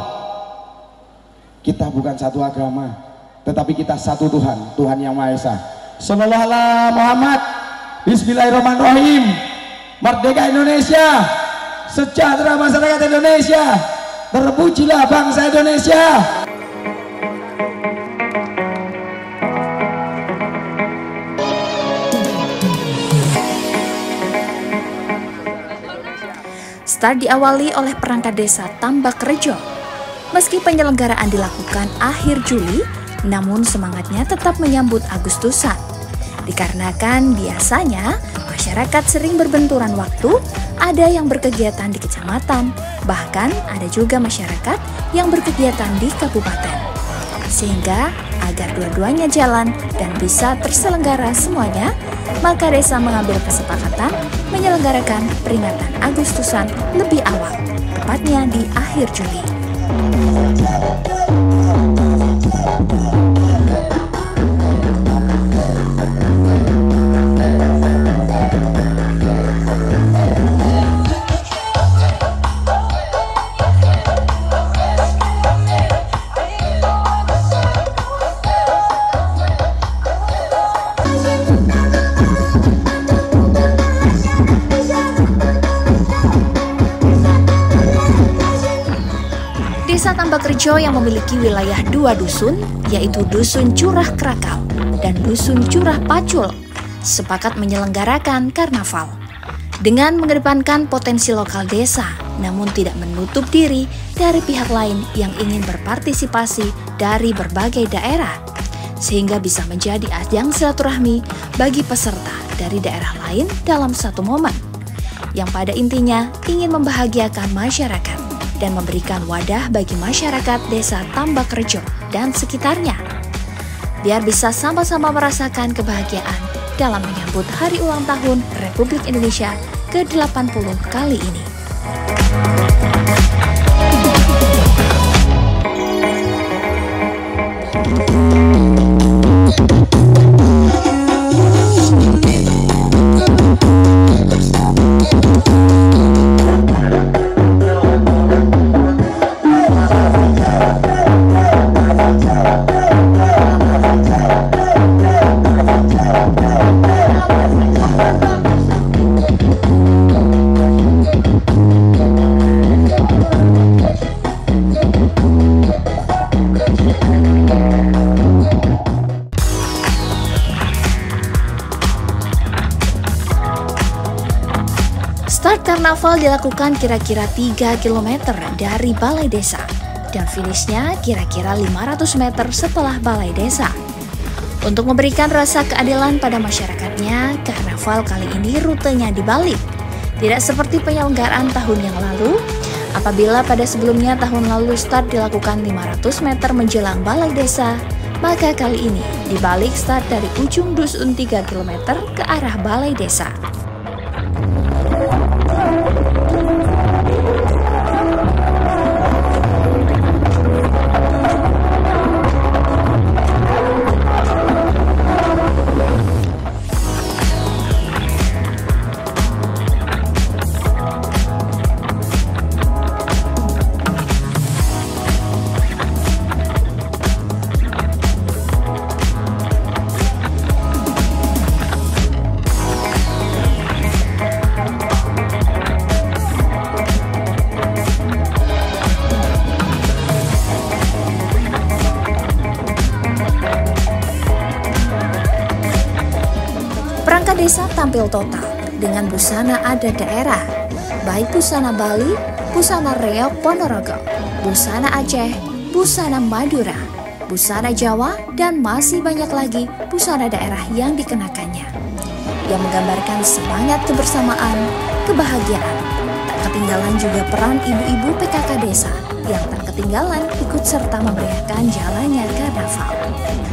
Kita bukan satu agama, tetapi kita satu Tuhan, Tuhan yang Maha Esa. Sallallahu alaihi Muhammad. Bismillahirrahmanirrahim. Merdeka Indonesia, sejahtera masyarakat Indonesia, terpujilah bangsa Indonesia. Start diawali oleh perangkat Desa Tambakerjo. Meski penyelenggaraan dilakukan akhir Juli, namun semangatnya tetap menyambut Agustusan. Dikarenakan biasanya masyarakat sering berbenturan waktu, ada yang berkegiatan di kecamatan, bahkan ada juga masyarakat yang berkegiatan di kabupaten. Sehingga agar dua-duanya jalan dan bisa terselenggara semuanya, maka desa mengambil kesepakatan menyelenggarakan peringatan Agustusan lebih awal, tepatnya di akhir Juli. Desa Tambakerjo yang memiliki wilayah 2 dusun, yaitu Dusun Curah Krakal dan Dusun Curah Pacul, sepakat menyelenggarakan karnaval. Dengan mengedepankan potensi lokal desa namun tidak menutup diri dari pihak lain yang ingin berpartisipasi dari berbagai daerah, sehingga bisa menjadi ajang silaturahmi bagi peserta dari daerah lain dalam satu momen, yang pada intinya ingin membahagiakan masyarakat dan memberikan wadah bagi masyarakat desa Tambakrejo dan sekitarnya, biar bisa sama-sama merasakan kebahagiaan dalam menyambut Hari Ulang Tahun Republik Indonesia ke-80 kali ini. Start karnaval dilakukan kira-kira 3 km dari balai desa dan finishnya kira-kira 500 meter setelah balai desa. Untuk memberikan rasa keadilan pada masyarakatnya, karnaval kali ini rutenya dibalik. Tidak seperti penyelenggaraan tahun yang lalu, apabila pada sebelumnya tahun lalu start dilakukan 500 meter menjelang balai desa, maka kali ini dibalik start dari ujung dusun 3 km ke arah balai desa. Perangkat desa tampil total dengan busana adat daerah, baik busana Bali, busana Reok Ponorogo, busana Aceh, busana Madura, busana Jawa, dan masih banyak lagi busana daerah yang dikenakannya, yang menggambarkan semangat kebersamaan, kebahagiaan. Tak ketinggalan juga peran ibu-ibu PKK desa yang tak ketinggalan ikut serta memeriahkan jalannya karnaval.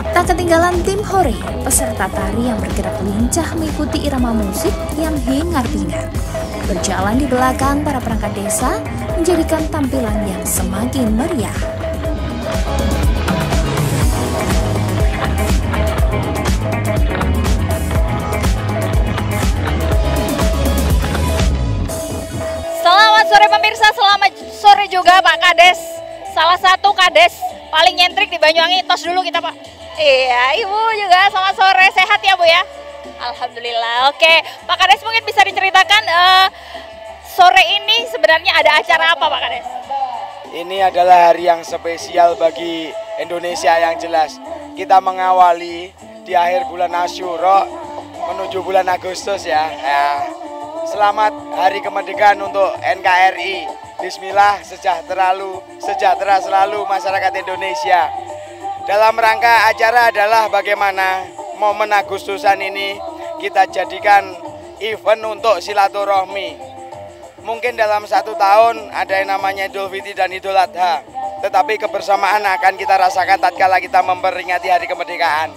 Tak ketinggalan tim Hore, peserta tari yang bergerak lincah mengikuti irama musik yang hingar-bingar. Berjalan di belakang para perangkat desa menjadikan tampilan yang semakin meriah. Selamat sore pemirsa, selamat sore juga Pak Kades. Salah satu Kades paling nyentrik di Banyuwangi, tos dulu kita Pak. Iya, Ibu juga selamat sore, sehat ya Bu ya? Alhamdulillah. Oke, Pak Kades mungkin bisa diceritakan sore ini sebenarnya ada acara apa Pak Kades? Ini adalah hari yang spesial bagi Indonesia yang jelas. Kita mengawali di akhir bulan Asyura menuju bulan Agustus ya. Selamat Hari Kemerdekaan untuk NKRI. Bismillah, sejahtera selalu masyarakat Indonesia. Dalam rangka acara adalah bagaimana momen Agustusan ini kita jadikan event untuk silaturahmi. Mungkin dalam satu tahun ada yang namanya Idul Fitri dan Idul Adha, tetapi kebersamaan akan kita rasakan tatkala kita memperingati Hari Kemerdekaan.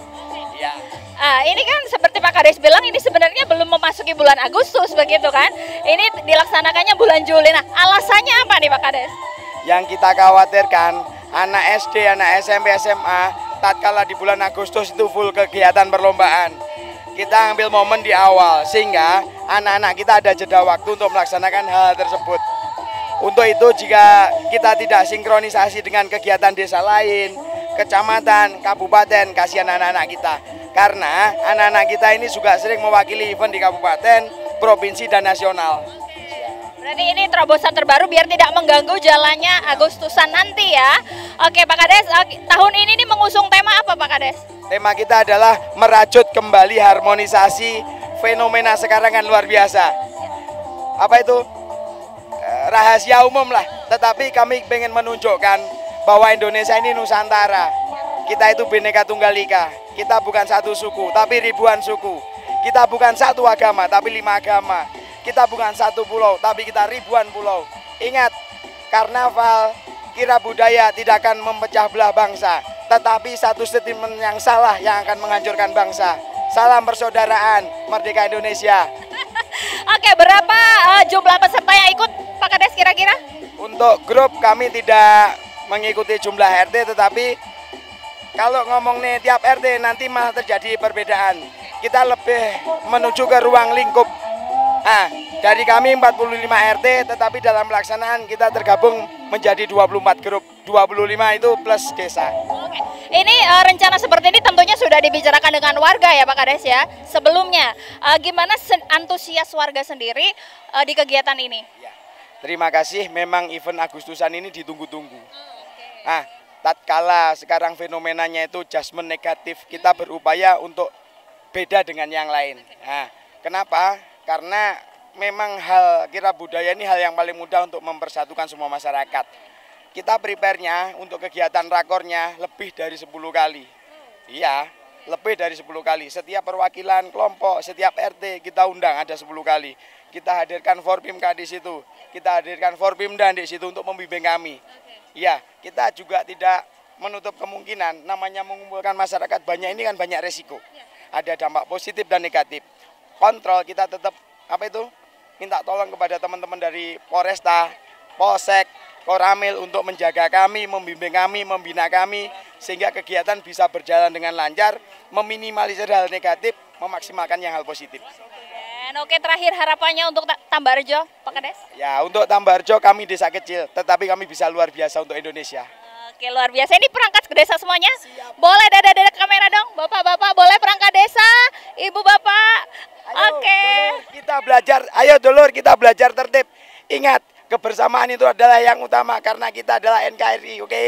Ya. Ini kan seperti Pak Kades bilang, ini sebenarnya belum memasuki bulan Agustus begitu kan? Ini dilaksanakannya bulan Juli. Nah, alasannya apa nih Pak Kades? Yang kita khawatirkan, anak SD, anak SMP, SMA, tatkala di bulan Agustus itu full kegiatan perlombaan. Kita ambil momen di awal, sehingga anak-anak kita ada jeda waktu untuk melaksanakan hal tersebut. Untuk itu, jika kita tidak sinkronisasi dengan kegiatan desa lain, kecamatan, kabupaten, kasihan anak-anak kita. Karena anak-anak kita ini juga sering mewakili event di kabupaten, provinsi, dan nasional. Berarti ini terobosan terbaru biar tidak mengganggu jalannya Agustusan nanti ya. Oke Pak Kades, tahun ini mengusung tema apa Pak Kades? Tema kita adalah merajut kembali harmonisasi. Fenomena sekarang kan luar biasa. Apa itu? rahasia umum lah. Tetapi kami ingin menunjukkan bahwa Indonesia ini Nusantara. Kita itu Bhinneka Tunggal Ika. Kita bukan satu suku, tapi ribuan suku. Kita bukan satu agama, tapi 5 agama. Kita bukan satu pulau, tapi kita ribuan pulau. Ingat, karnaval kira budaya tidak akan memecah belah bangsa, tetapi satu statement yang salah yang akan menghancurkan bangsa. Salam persaudaraan, merdeka Indonesia. Oke, berapa jumlah peserta yang ikut Pak Kades kira-kira? Untuk grup kami tidak mengikuti jumlah RT, tetapi kalau ngomong nih tiap RT nanti malah terjadi perbedaan. Kita lebih menuju ke ruang lingkup. Nah, dari kami 45 RT, tetapi dalam pelaksanaan kita tergabung menjadi 24 grup. 25 itu plus desa. Oke. Ini rencana seperti ini tentunya sudah dibicarakan dengan warga ya Pak Kades ya. Sebelumnya, gimana antusias warga sendiri di kegiatan ini? Ya, terima kasih, memang event Agustusan ini ditunggu-tunggu. Nah, tatkala sekarang fenomenanya itu judgement negatif, kita berupaya untuk beda dengan yang lain. Nah, kenapa? Karena memang hal kira budaya ini hal yang paling mudah untuk mempersatukan semua masyarakat. Kita prepare-nya untuk kegiatan rakornya lebih dari 10 kali. Iya, lebih dari 10 kali. Setiap perwakilan kelompok, setiap RT kita undang ada 10 kali. Kita hadirkan Forpimka di situ. Kita hadirkan Forpimda di situ untuk membimbing kami. Iya, kita juga tidak menutup kemungkinan namanya mengumpulkan masyarakat banyak ini kan banyak resiko. Ada dampak positif dan negatif. Kontrol kita tetap minta tolong kepada teman-teman dari Polresta, Polsek, Koramil untuk menjaga kami, membimbing kami, membina kami sehingga kegiatan bisa berjalan dengan lancar, meminimalisir hal negatif, memaksimalkan yang hal positif. Oke, terakhir harapannya untuk Tambarjo, Pak Kades? Ya, untuk Tambarjo kami desa kecil, tetapi kami bisa luar biasa untuk Indonesia. Oke, luar biasa. Ini perangkat desa semuanya? Siap. Boleh dada-dada kamera dong, bapak-bapak boleh perangkat desa, ibu bapak. Oke. Kita belajar, ayo dulur kita belajar tertib. Ingat, kebersamaan itu adalah yang utama karena kita adalah NKRI, oke?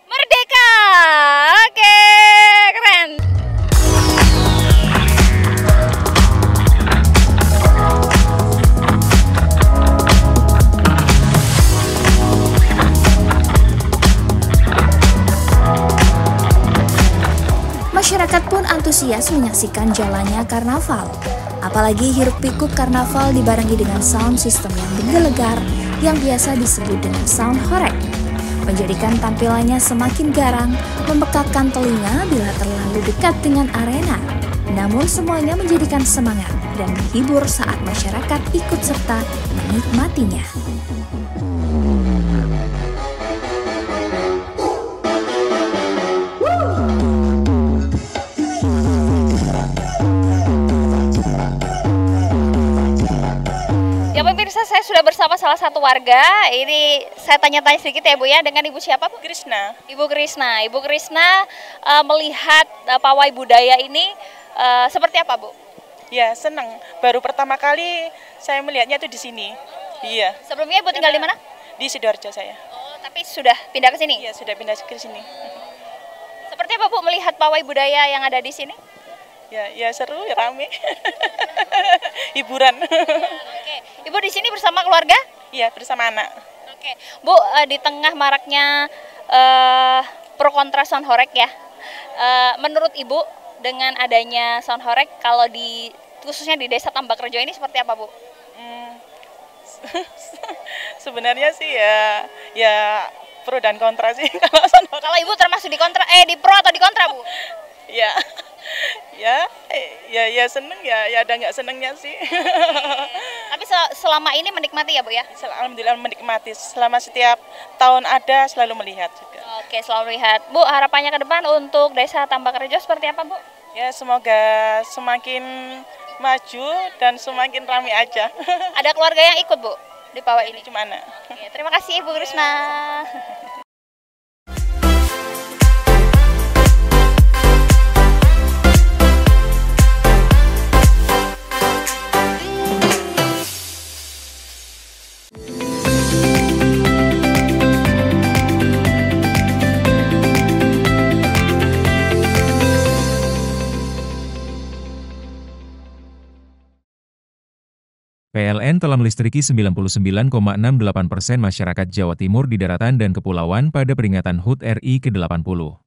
Merdeka! Oke, keren. Masyarakat pun antusias menyaksikan jalannya karnaval. Apalagi hiruk pikuk karnaval dibarengi dengan sound system yang menggelegar yang biasa disebut dengan sound horeg. Menjadikan tampilannya semakin garang, membekakkan telinga bila terlalu dekat dengan arena. Namun semuanya menjadikan semangat dan menghibur saat masyarakat ikut serta menikmatinya. Pemirsa, saya sudah bersama salah satu warga. Ini saya tanya-tanya sedikit ya Bu ya, dengan Ibu siapa Bu? Krishna. Ibu Krishna. Ibu Krishna melihat pawai budaya ini seperti apa Bu? Ya, senang. Baru pertama kali saya melihatnya itu di sini. Iya. Sebelumnya Ibu tinggal di mana? Di Sidoarjo saya. Oh, tapi sudah pindah ke sini? Iya, sudah pindah ke sini. Seperti apa Bu melihat pawai budaya yang ada di sini? Ya seru, ya rame. Hiburan. Oke. Ibu di sini bersama keluarga? Iya, bersama anak. Oke. Bu, di tengah maraknya pro kontra sound horeg ya. Menurut Ibu dengan adanya sound horeg kalau khususnya di Desa Tambakrejo ini seperti apa, Bu? Sebenarnya sih ya pro dan kontra sih kalau sound horeg. Kalau Ibu termasuk di pro atau di kontra, Bu? Ya seneng ya ada nggak senengnya sih. Tapi selama ini menikmati ya Bu ya? Alhamdulillah menikmati. Selama setiap tahun ada selalu melihat juga. Oke, selalu melihat. Bu, harapannya ke depan untuk Desa Tambakrejo seperti apa Bu? Ya semoga semakin maju dan semakin ramai aja. Ada keluarga yang ikut Bu di pawai ini? Cuma anak. Oke, terima kasih Ibu Krishna. PLN telah melistriki 99,68% masyarakat Jawa Timur di daratan dan kepulauan pada peringatan HUT RI ke-80.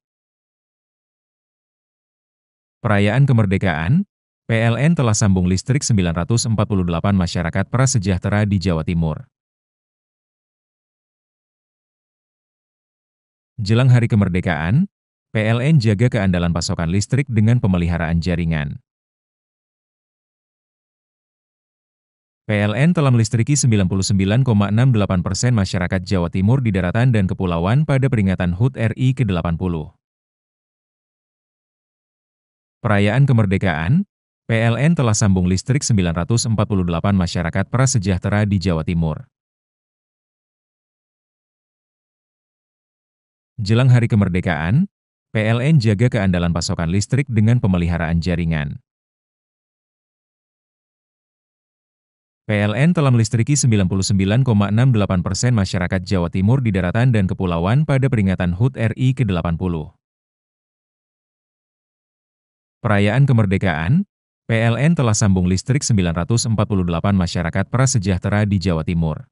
Perayaan kemerdekaan, PLN telah sambung listrik 948 masyarakat prasejahtera di Jawa Timur. Jelang hari kemerdekaan, PLN jaga keandalan pasokan listrik dengan pemeliharaan jaringan. PLN telah melistriki 99,68% masyarakat Jawa Timur di daratan dan kepulauan pada peringatan HUT RI ke-80. Perayaan kemerdekaan, PLN telah sambung listrik 948 masyarakat prasejahtera di Jawa Timur. Jelang hari kemerdekaan, PLN jaga keandalan pasokan listrik dengan pemeliharaan jaringan. PLN telah melistriki 99,68% masyarakat Jawa Timur di daratan dan kepulauan pada peringatan HUT RI ke-80. Perayaan kemerdekaan, PLN telah sambung listrik 948 masyarakat prasejahtera di Jawa Timur.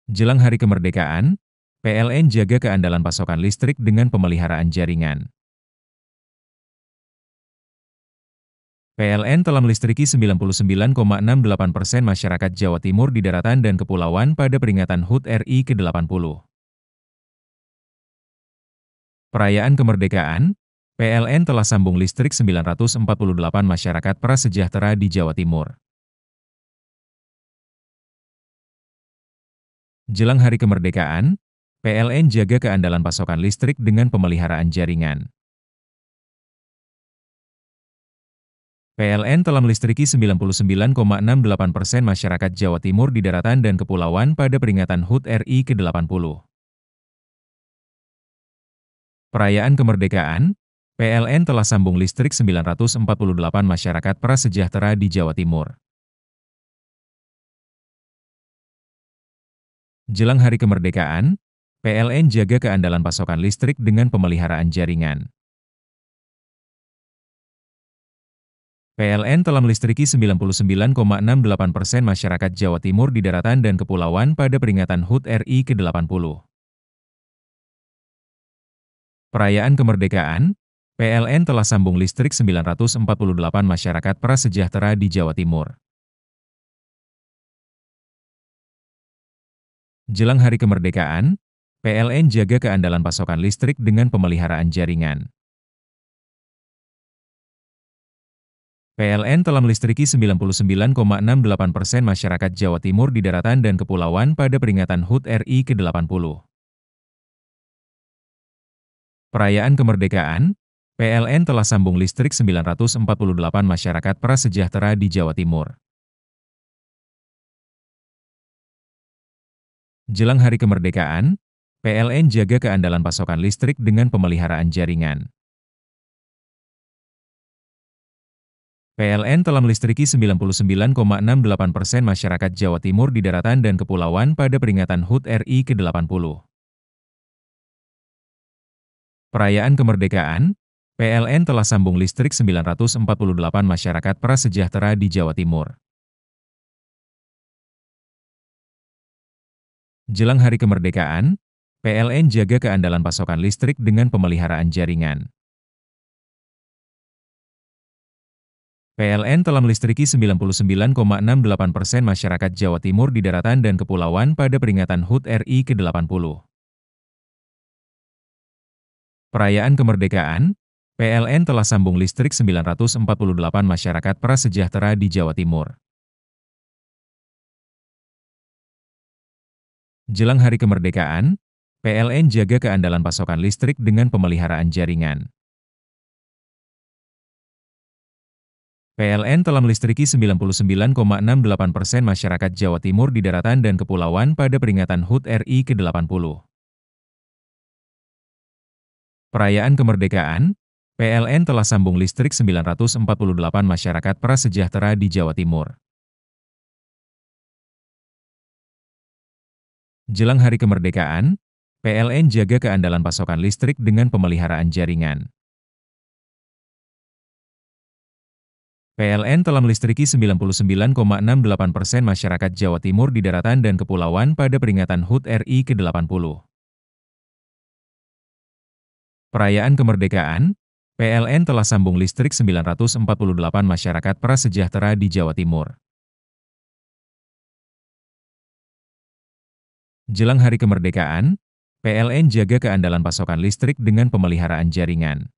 Jelang hari kemerdekaan, PLN jaga keandalan pasokan listrik dengan pemeliharaan jaringan. PLN telah melistriki 99,68% masyarakat Jawa Timur di daratan dan kepulauan pada peringatan HUT RI ke-80. Perayaan kemerdekaan, PLN telah sambung listrik 948 masyarakat prasejahtera di Jawa Timur. Jelang hari kemerdekaan, PLN jaga keandalan pasokan listrik dengan pemeliharaan jaringan. PLN telah melistriki 99,68% masyarakat Jawa Timur di daratan dan kepulauan pada peringatan HUT RI ke-80. Perayaan kemerdekaan, PLN telah sambung listrik 948 masyarakat prasejahtera di Jawa Timur. Jelang hari kemerdekaan, PLN jaga keandalan pasokan listrik dengan pemeliharaan jaringan. PLN telah melistriki 99,68% masyarakat Jawa Timur di daratan dan kepulauan pada peringatan HUT RI ke-80. Perayaan kemerdekaan, PLN telah sambung listrik 948 masyarakat prasejahtera di Jawa Timur. Jelang hari kemerdekaan, PLN jaga keandalan pasokan listrik dengan pemeliharaan jaringan. PLN telah melistriki 99,68% masyarakat Jawa Timur di daratan dan kepulauan pada peringatan HUT RI ke-80. Perayaan kemerdekaan, PLN telah sambung listrik 948 masyarakat prasejahtera di Jawa Timur. Jelang hari kemerdekaan, PLN jaga keandalan pasokan listrik dengan pemeliharaan jaringan. PLN telah melistriki 99,68% masyarakat Jawa Timur di daratan dan kepulauan pada peringatan HUT RI ke-80. Perayaan kemerdekaan, PLN telah sambung listrik 948 masyarakat prasejahtera di Jawa Timur. Jelang hari kemerdekaan, PLN jaga keandalan pasokan listrik dengan pemeliharaan jaringan. PLN telah melistriki 99,68% masyarakat Jawa Timur di daratan dan kepulauan pada peringatan HUT RI ke-80. Perayaan kemerdekaan, PLN telah sambung listrik 948 masyarakat prasejahtera di Jawa Timur. Jelang hari kemerdekaan, PLN jaga keandalan pasokan listrik dengan pemeliharaan jaringan. PLN telah melistriki 99,68% masyarakat Jawa Timur di daratan dan kepulauan pada peringatan HUT RI ke-80. Perayaan kemerdekaan, PLN telah sambung listrik 948 masyarakat prasejahtera di Jawa Timur. Jelang hari kemerdekaan, PLN jaga keandalan pasokan listrik dengan pemeliharaan jaringan. PLN telah melistriki 99,68% masyarakat Jawa Timur di daratan dan kepulauan pada peringatan HUT RI ke-80. Perayaan kemerdekaan, PLN telah sambung listrik 948 masyarakat prasejahtera di Jawa Timur. Jelang hari kemerdekaan, PLN jaga keandalan pasokan listrik dengan pemeliharaan jaringan.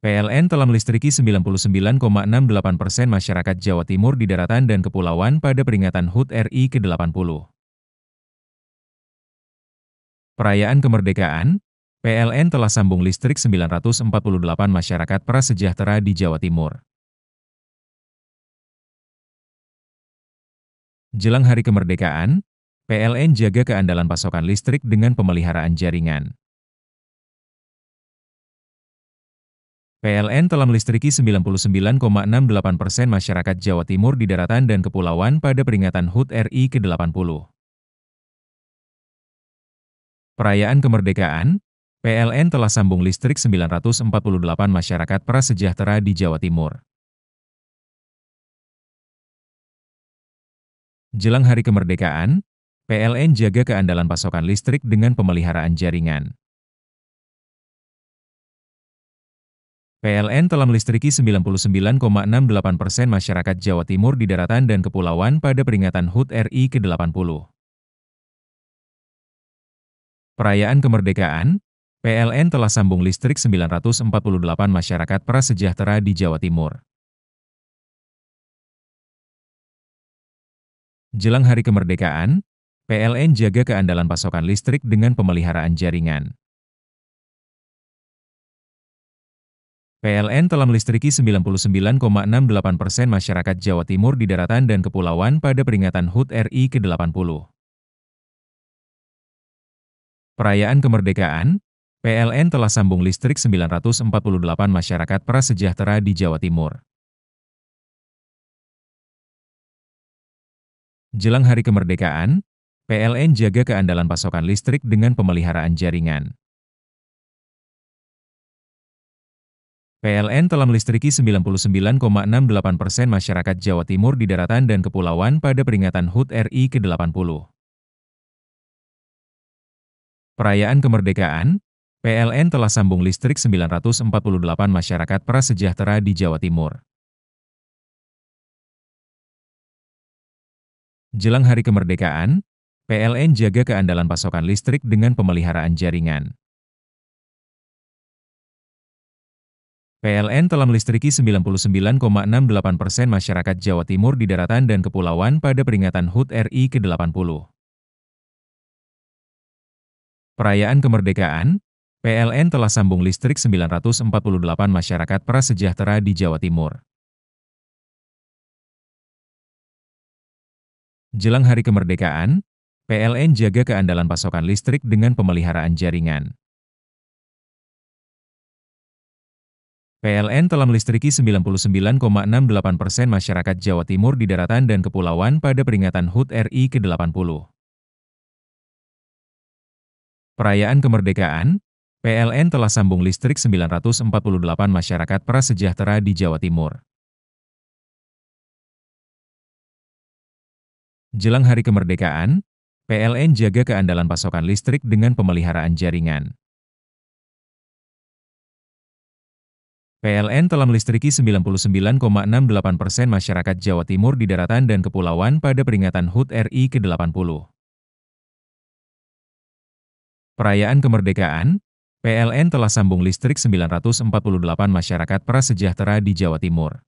PLN telah melistriki 99,68% masyarakat Jawa Timur di daratan dan kepulauan pada peringatan HUT RI ke-80. Perayaan kemerdekaan, PLN telah sambung listrik 948 masyarakat prasejahtera di Jawa Timur. Jelang hari kemerdekaan, PLN jaga keandalan pasokan listrik dengan pemeliharaan jaringan. PLN telah melistriki 99,68% masyarakat Jawa Timur di daratan dan kepulauan pada peringatan HUT RI ke-80. Perayaan kemerdekaan, PLN telah sambung listrik 948 masyarakat prasejahtera di Jawa Timur. Jelang hari kemerdekaan, PLN jaga keandalan pasokan listrik dengan pemeliharaan jaringan. PLN telah melistriki 99,68% masyarakat Jawa Timur di daratan dan kepulauan pada peringatan HUT RI ke-80. Perayaan kemerdekaan, PLN telah sambung listrik 948 masyarakat prasejahtera di Jawa Timur. Jelang hari kemerdekaan, PLN jaga keandalan pasokan listrik dengan pemeliharaan jaringan. PLN telah melistriki 99,68% masyarakat Jawa Timur di daratan dan kepulauan pada peringatan HUT RI ke-80. Perayaan kemerdekaan, PLN telah sambung listrik 948 masyarakat prasejahtera di Jawa Timur. Jelang hari kemerdekaan, PLN jaga keandalan pasokan listrik dengan pemeliharaan jaringan. PLN telah melistriki 99,68% masyarakat Jawa Timur di daratan dan kepulauan pada peringatan HUT RI ke-80. Perayaan kemerdekaan, PLN telah sambung listrik 948 masyarakat prasejahtera di Jawa Timur. Jelang hari kemerdekaan, PLN jaga keandalan pasokan listrik dengan pemeliharaan jaringan. PLN telah melistriki 99,68% masyarakat Jawa Timur di daratan dan kepulauan pada peringatan HUT RI ke-80. Perayaan kemerdekaan, PLN telah sambung listrik 948 masyarakat prasejahtera di Jawa Timur. Jelang hari kemerdekaan, PLN jaga keandalan pasokan listrik dengan pemeliharaan jaringan. PLN telah melistriki 99,68% masyarakat Jawa Timur di daratan dan kepulauan pada peringatan HUT RI ke-80. Perayaan kemerdekaan, PLN telah sambung listrik 948 masyarakat prasejahtera di Jawa Timur. Jelang hari kemerdekaan, PLN jaga keandalan pasokan listrik dengan pemeliharaan jaringan. PLN telah melistriki 99,68% masyarakat Jawa Timur di daratan dan kepulauan pada peringatan HUT RI ke-80. Perayaan kemerdekaan, PLN telah sambung listrik 948 masyarakat prasejahtera di Jawa Timur.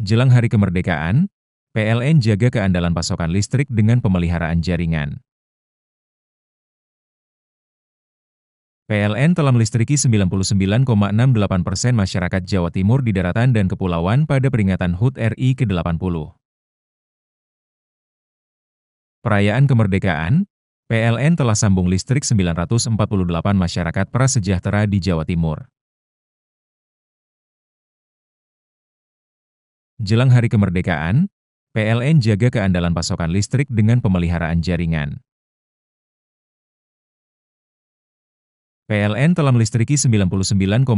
Jelang hari kemerdekaan, PLN jaga keandalan pasokan listrik dengan pemeliharaan jaringan. PLN telah melistriki 99,68% masyarakat Jawa Timur di daratan dan kepulauan pada peringatan HUT RI ke-80. Perayaan kemerdekaan, PLN telah sambung listrik 948 masyarakat prasejahtera di Jawa Timur. Jelang hari kemerdekaan, PLN jaga keandalan pasokan listrik dengan pemeliharaan jaringan. PLN telah melistriki 99,68%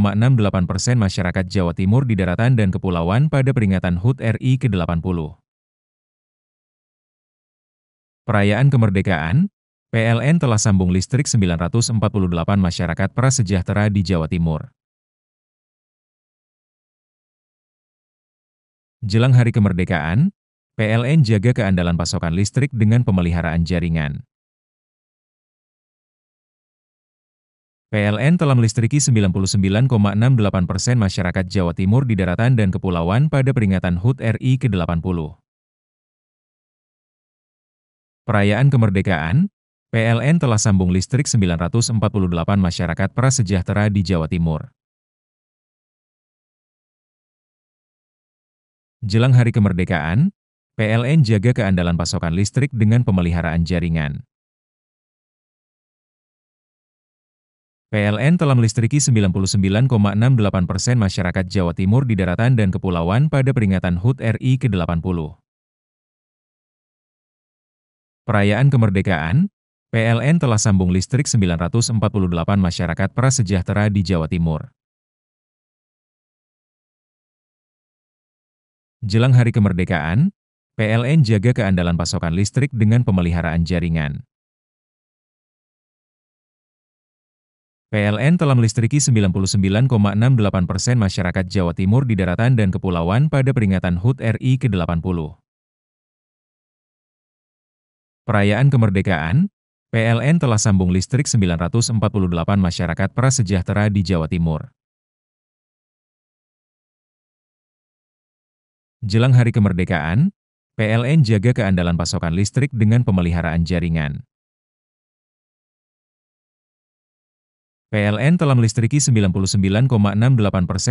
masyarakat Jawa Timur di daratan dan kepulauan pada peringatan HUT RI ke-80. Perayaan kemerdekaan, PLN telah sambung listrik 948 masyarakat prasejahtera di Jawa Timur. Jelang hari kemerdekaan, PLN jaga keandalan pasokan listrik dengan pemeliharaan jaringan. PLN telah melistriki 99,68% masyarakat Jawa Timur di daratan dan kepulauan pada peringatan HUT RI ke-80. Perayaan kemerdekaan, PLN telah sambung listrik 948 masyarakat prasejahtera di Jawa Timur. Jelang hari kemerdekaan, PLN jaga keandalan pasokan listrik dengan pemeliharaan jaringan. PLN telah melistriki 99,68% masyarakat Jawa Timur di daratan dan kepulauan pada peringatan HUT RI ke-80. Perayaan kemerdekaan, PLN telah sambung listrik 948 masyarakat prasejahtera di Jawa Timur. Jelang hari kemerdekaan, PLN jaga keandalan pasokan listrik dengan pemeliharaan jaringan. PLN telah melistriki 99,68% masyarakat Jawa Timur di daratan dan kepulauan pada peringatan HUT RI ke-80. Perayaan kemerdekaan, PLN telah sambung listrik 948 masyarakat prasejahtera di Jawa Timur. Jelang hari kemerdekaan, PLN jaga keandalan pasokan listrik dengan pemeliharaan jaringan. PLN telah melistriki 99,68%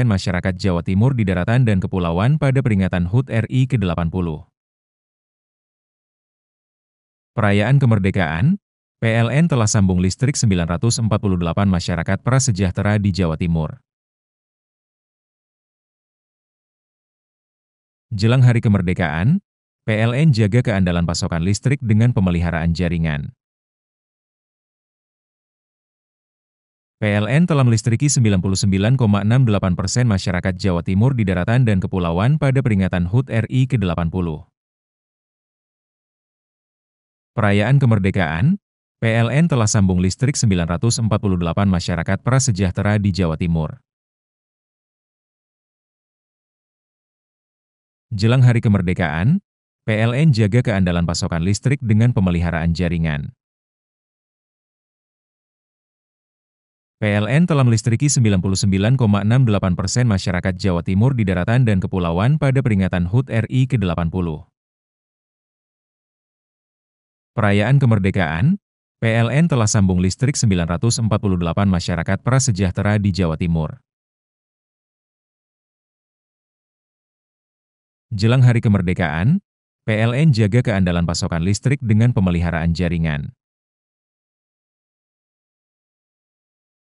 masyarakat Jawa Timur di daratan dan kepulauan pada peringatan HUT RI ke-80. Perayaan kemerdekaan, PLN telah sambung listrik 948 masyarakat prasejahtera di Jawa Timur. Jelang hari kemerdekaan, PLN jaga keandalan pasokan listrik dengan pemeliharaan jaringan. PLN telah melistriki 99,68% masyarakat Jawa Timur di daratan dan kepulauan pada peringatan HUT RI ke-80. Perayaan kemerdekaan, PLN telah sambung listrik 948 masyarakat prasejahtera di Jawa Timur. Jelang hari kemerdekaan, PLN jaga keandalan pasokan listrik dengan pemeliharaan jaringan. PLN telah melistriki 99,68% masyarakat Jawa Timur di daratan dan kepulauan pada peringatan HUT RI ke-80. Perayaan kemerdekaan, PLN telah sambung listrik 948 masyarakat prasejahtera di Jawa Timur. Jelang hari kemerdekaan, PLN jaga keandalan pasokan listrik dengan pemeliharaan jaringan.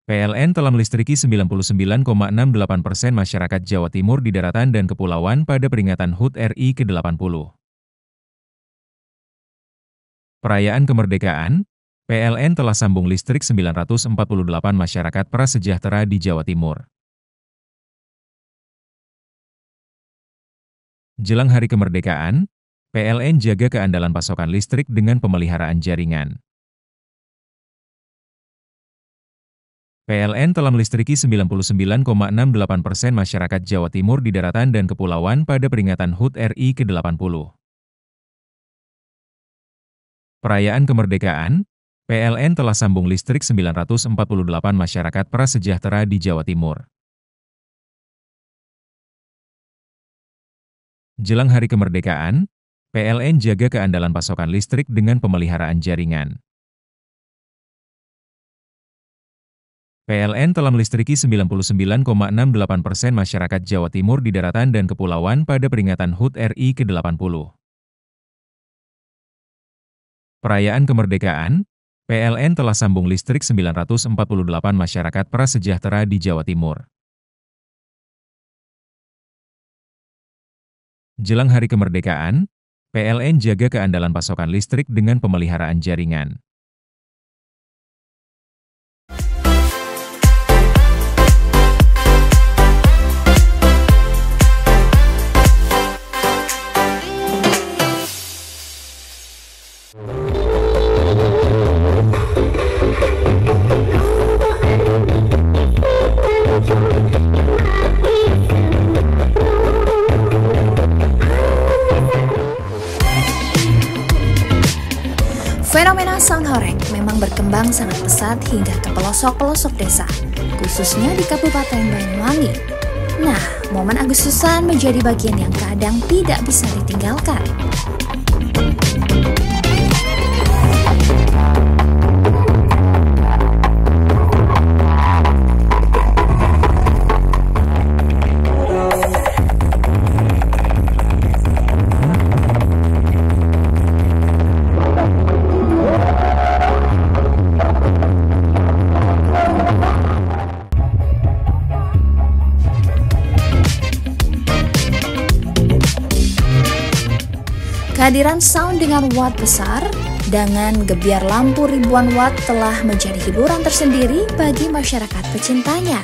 PLN telah melistriki 99,68% masyarakat Jawa Timur di daratan dan kepulauan pada peringatan HUT RI ke-80. Perayaan kemerdekaan, PLN telah sambung listrik 948 masyarakat prasejahtera di Jawa Timur. Jelang hari kemerdekaan, PLN jaga keandalan pasokan listrik dengan pemeliharaan jaringan. PLN telah melistriki 99,68% masyarakat Jawa Timur di daratan dan kepulauan pada peringatan HUT RI ke-80. Perayaan kemerdekaan, PLN telah sambung listrik 948 masyarakat prasejahtera di Jawa Timur. Jelang hari kemerdekaan, PLN jaga keandalan pasokan listrik dengan pemeliharaan jaringan. PLN telah melistriki 99,68% masyarakat Jawa Timur di daratan dan kepulauan pada peringatan HUT RI ke-80. Perayaan kemerdekaan, PLN telah sambung listrik 948 masyarakat prasejahtera di Jawa Timur. Jelang hari kemerdekaan, PLN jaga keandalan pasokan listrik dengan pemeliharaan jaringan. terbang sangat pesat hingga ke pelosok-pelosok desa, khususnya di Kabupaten Banyuwangi. Nah, momen Agustusan menjadi bagian yang kadang tidak bisa ditinggalkan. Kehadiran sound dengan watt besar dengan gebiar lampu ribuan watt telah menjadi hiburan tersendiri bagi masyarakat pecintanya.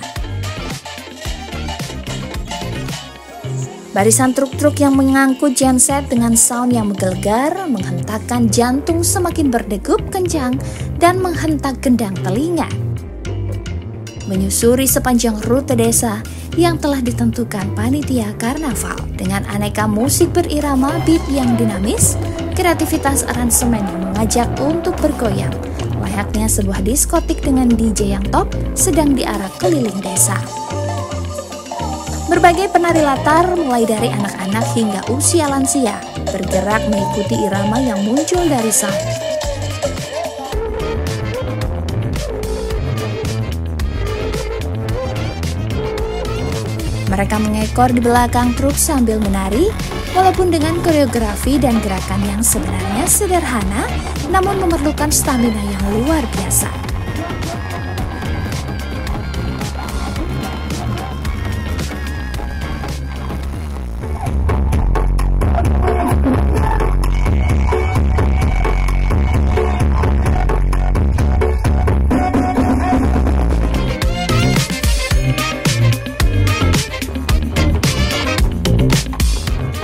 Barisan truk-truk yang mengangkut genset dengan sound yang menggelegar menghentakkan jantung semakin berdegup kencang dan menghentak gendang telinga. Menyusuri sepanjang rute desa yang telah ditentukan panitia karnaval dengan aneka musik berirama beat yang dinamis, kreativitas aransemen yang mengajak untuk bergoyang, layaknya sebuah diskotik dengan DJ yang top sedang diarak keliling desa. Berbagai penari latar mulai dari anak-anak hingga usia lansia bergerak mengikuti irama yang muncul dari sound. Mereka mengekor di belakang truk sambil menari, walaupun dengan koreografi dan gerakan yang sebenarnya sederhana, namun memerlukan stamina yang luar biasa.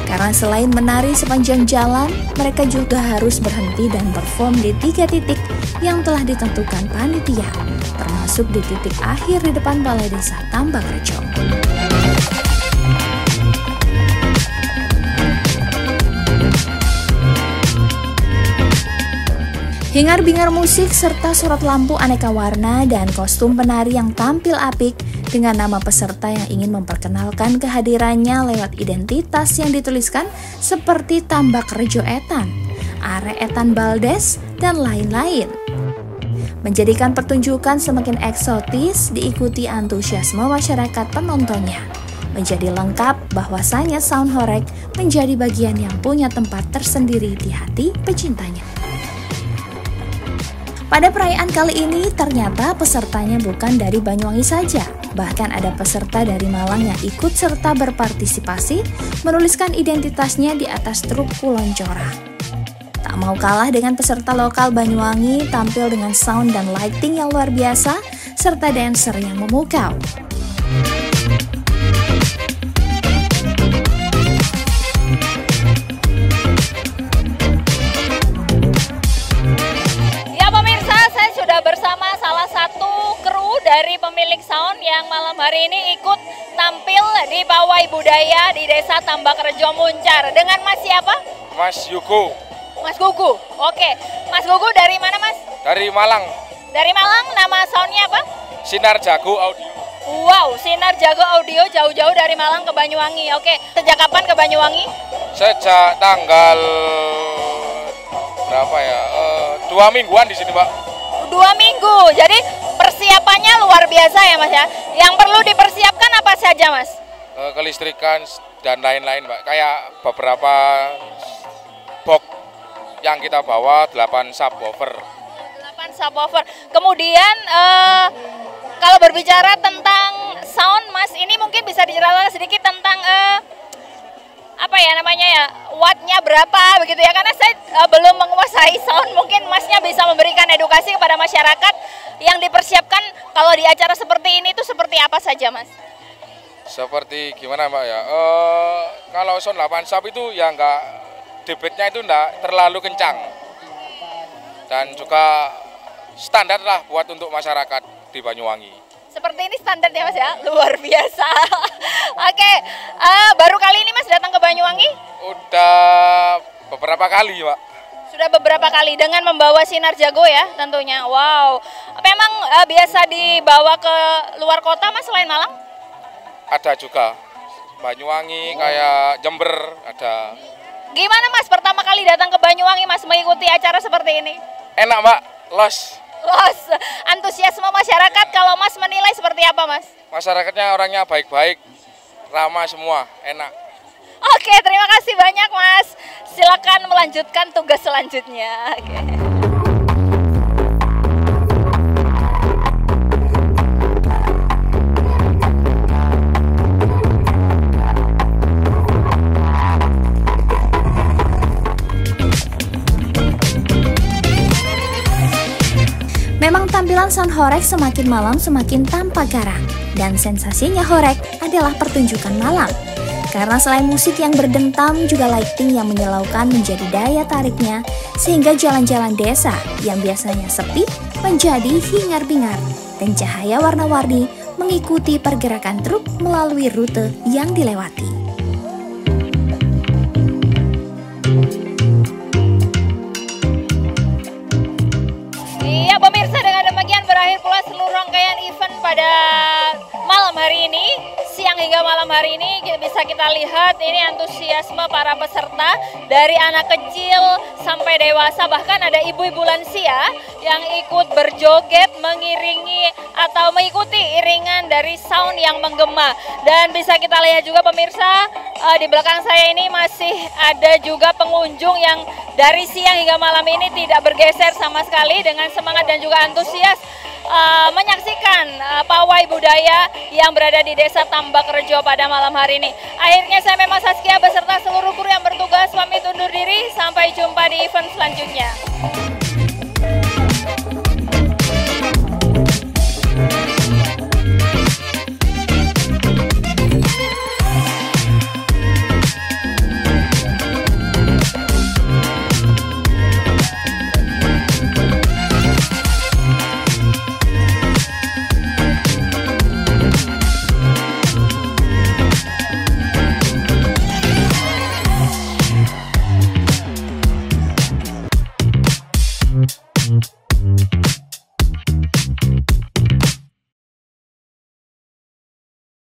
Karena selain menari sepanjang jalan, mereka juga harus berhenti dan perform di 3 titik yang telah ditentukan panitia, termasuk di titik akhir di depan Balai Desa Tambakrejo. Hingar-bingar musik serta sorot lampu aneka warna dan kostum penari yang tampil apik dengan nama peserta yang ingin memperkenalkan kehadirannya lewat identitas yang dituliskan seperti Tambakrejo Etan, Are Etan Baldes, dan lain-lain. Menjadikan pertunjukan semakin eksotis diikuti antusiasme masyarakat penontonnya. Menjadi lengkap bahwasanya sound horeg menjadi bagian yang punya tempat tersendiri di hati pecintanya. Pada perayaan kali ini ternyata pesertanya bukan dari Banyuwangi saja. Bahkan ada peserta dari Malang yang ikut serta berpartisipasi menuliskan identitasnya di atas truk Kuloncora. Tak mau kalah dengan peserta lokal Banyuwangi tampil dengan sound dan lighting yang luar biasa serta dancer yang memukau. Bersama salah satu kru dari pemilik sound yang malam hari ini ikut tampil di Pawai Budaya di Desa Tambakrejo Muncar. Dengan Mas siapa? Mas Yugo. Mas Gugu. Oke. Mas Gugu dari mana, Mas? Dari Malang. Dari Malang, nama soundnya apa? Sinar Jago Audio. Wow, Sinar Jago Audio jauh-jauh dari Malang ke Banyuwangi. Oke. Sejak kapan ke Banyuwangi? Sejak tanggal berapa ya? 2 mingguan di sini, Pak. 2 minggu, jadi persiapannya luar biasa ya Mas ya. Yang perlu dipersiapkan apa saja Mas? Kelistrikan dan lain-lain Pak. Kayak beberapa box yang kita bawa 8 subwoofer. 8 subwoofer. Kemudian kalau berbicara tentang sound Mas, ini mungkin bisa dijelaskan sedikit tentang apa ya namanya ya, wattnya berapa begitu ya, karena saya belum menguasai sound. Mungkin Masnya bisa memberikan edukasi kepada masyarakat yang dipersiapkan kalau di acara seperti ini itu seperti apa saja Mas? Seperti gimana Mbak ya, kalau sound 8 sub itu ya enggak, debitnya itu enggak terlalu kencang dan juga standar lah buat untuk masyarakat di Banyuwangi. Seperti ini standarnya Mas ya, luar biasa. Oke, baru kali ini Mas datang ke Banyuwangi? Udah beberapa kali Pak. Sudah beberapa kali dengan membawa Sinar Jago ya tentunya. Wow. Memang biasa dibawa ke luar kota Mas selain Malang? Ada juga. Banyuwangi, kayak Jember ada. Gimana Mas pertama kali datang ke Banyuwangi Mas mengikuti acara seperti ini? Enak Mbak, los. Antusiasme masyarakat kalau Mas menilai seperti apa Mas? Masyarakatnya orangnya baik-baik, ramah semua, enak. Oke, terima kasih banyak Mas. Silakan melanjutkan tugas selanjutnya. Oke. Memang tampilan sound horeg semakin malam semakin tampak garang. Dan sensasinya horeg adalah pertunjukan malam. Karena selain musik yang berdentam, juga lighting yang menyilaukan menjadi daya tariknya, sehingga jalan-jalan desa yang biasanya sepi menjadi hingar-bingar, dan cahaya warna-warni mengikuti pergerakan truk melalui rute yang dilewati. Iya pemirsa, dengan demikian berakhir pula seluruh rangkaian event pada malam hari ini. Siang hingga malam hari ini bisa kita lihat ini antusiasme para peserta dari anak kecil sampai dewasa, bahkan ada ibu-ibu lansia yang ikut berjoget mengiringi atau mengikuti iringan dari sound yang menggema. Dan bisa kita lihat juga pemirsa, di belakang saya ini masih ada juga pengunjung yang dari siang hingga malam ini tidak bergeser sama sekali dengan semangat dan juga antusias menyaksikan pawai budaya yang berada di Desa Tambak Rejo pada malam hari ini. Akhirnya saya Mema Saskia beserta seluruh kru yang bertugas pamit undur diri. Sampai jumpa di event selanjutnya.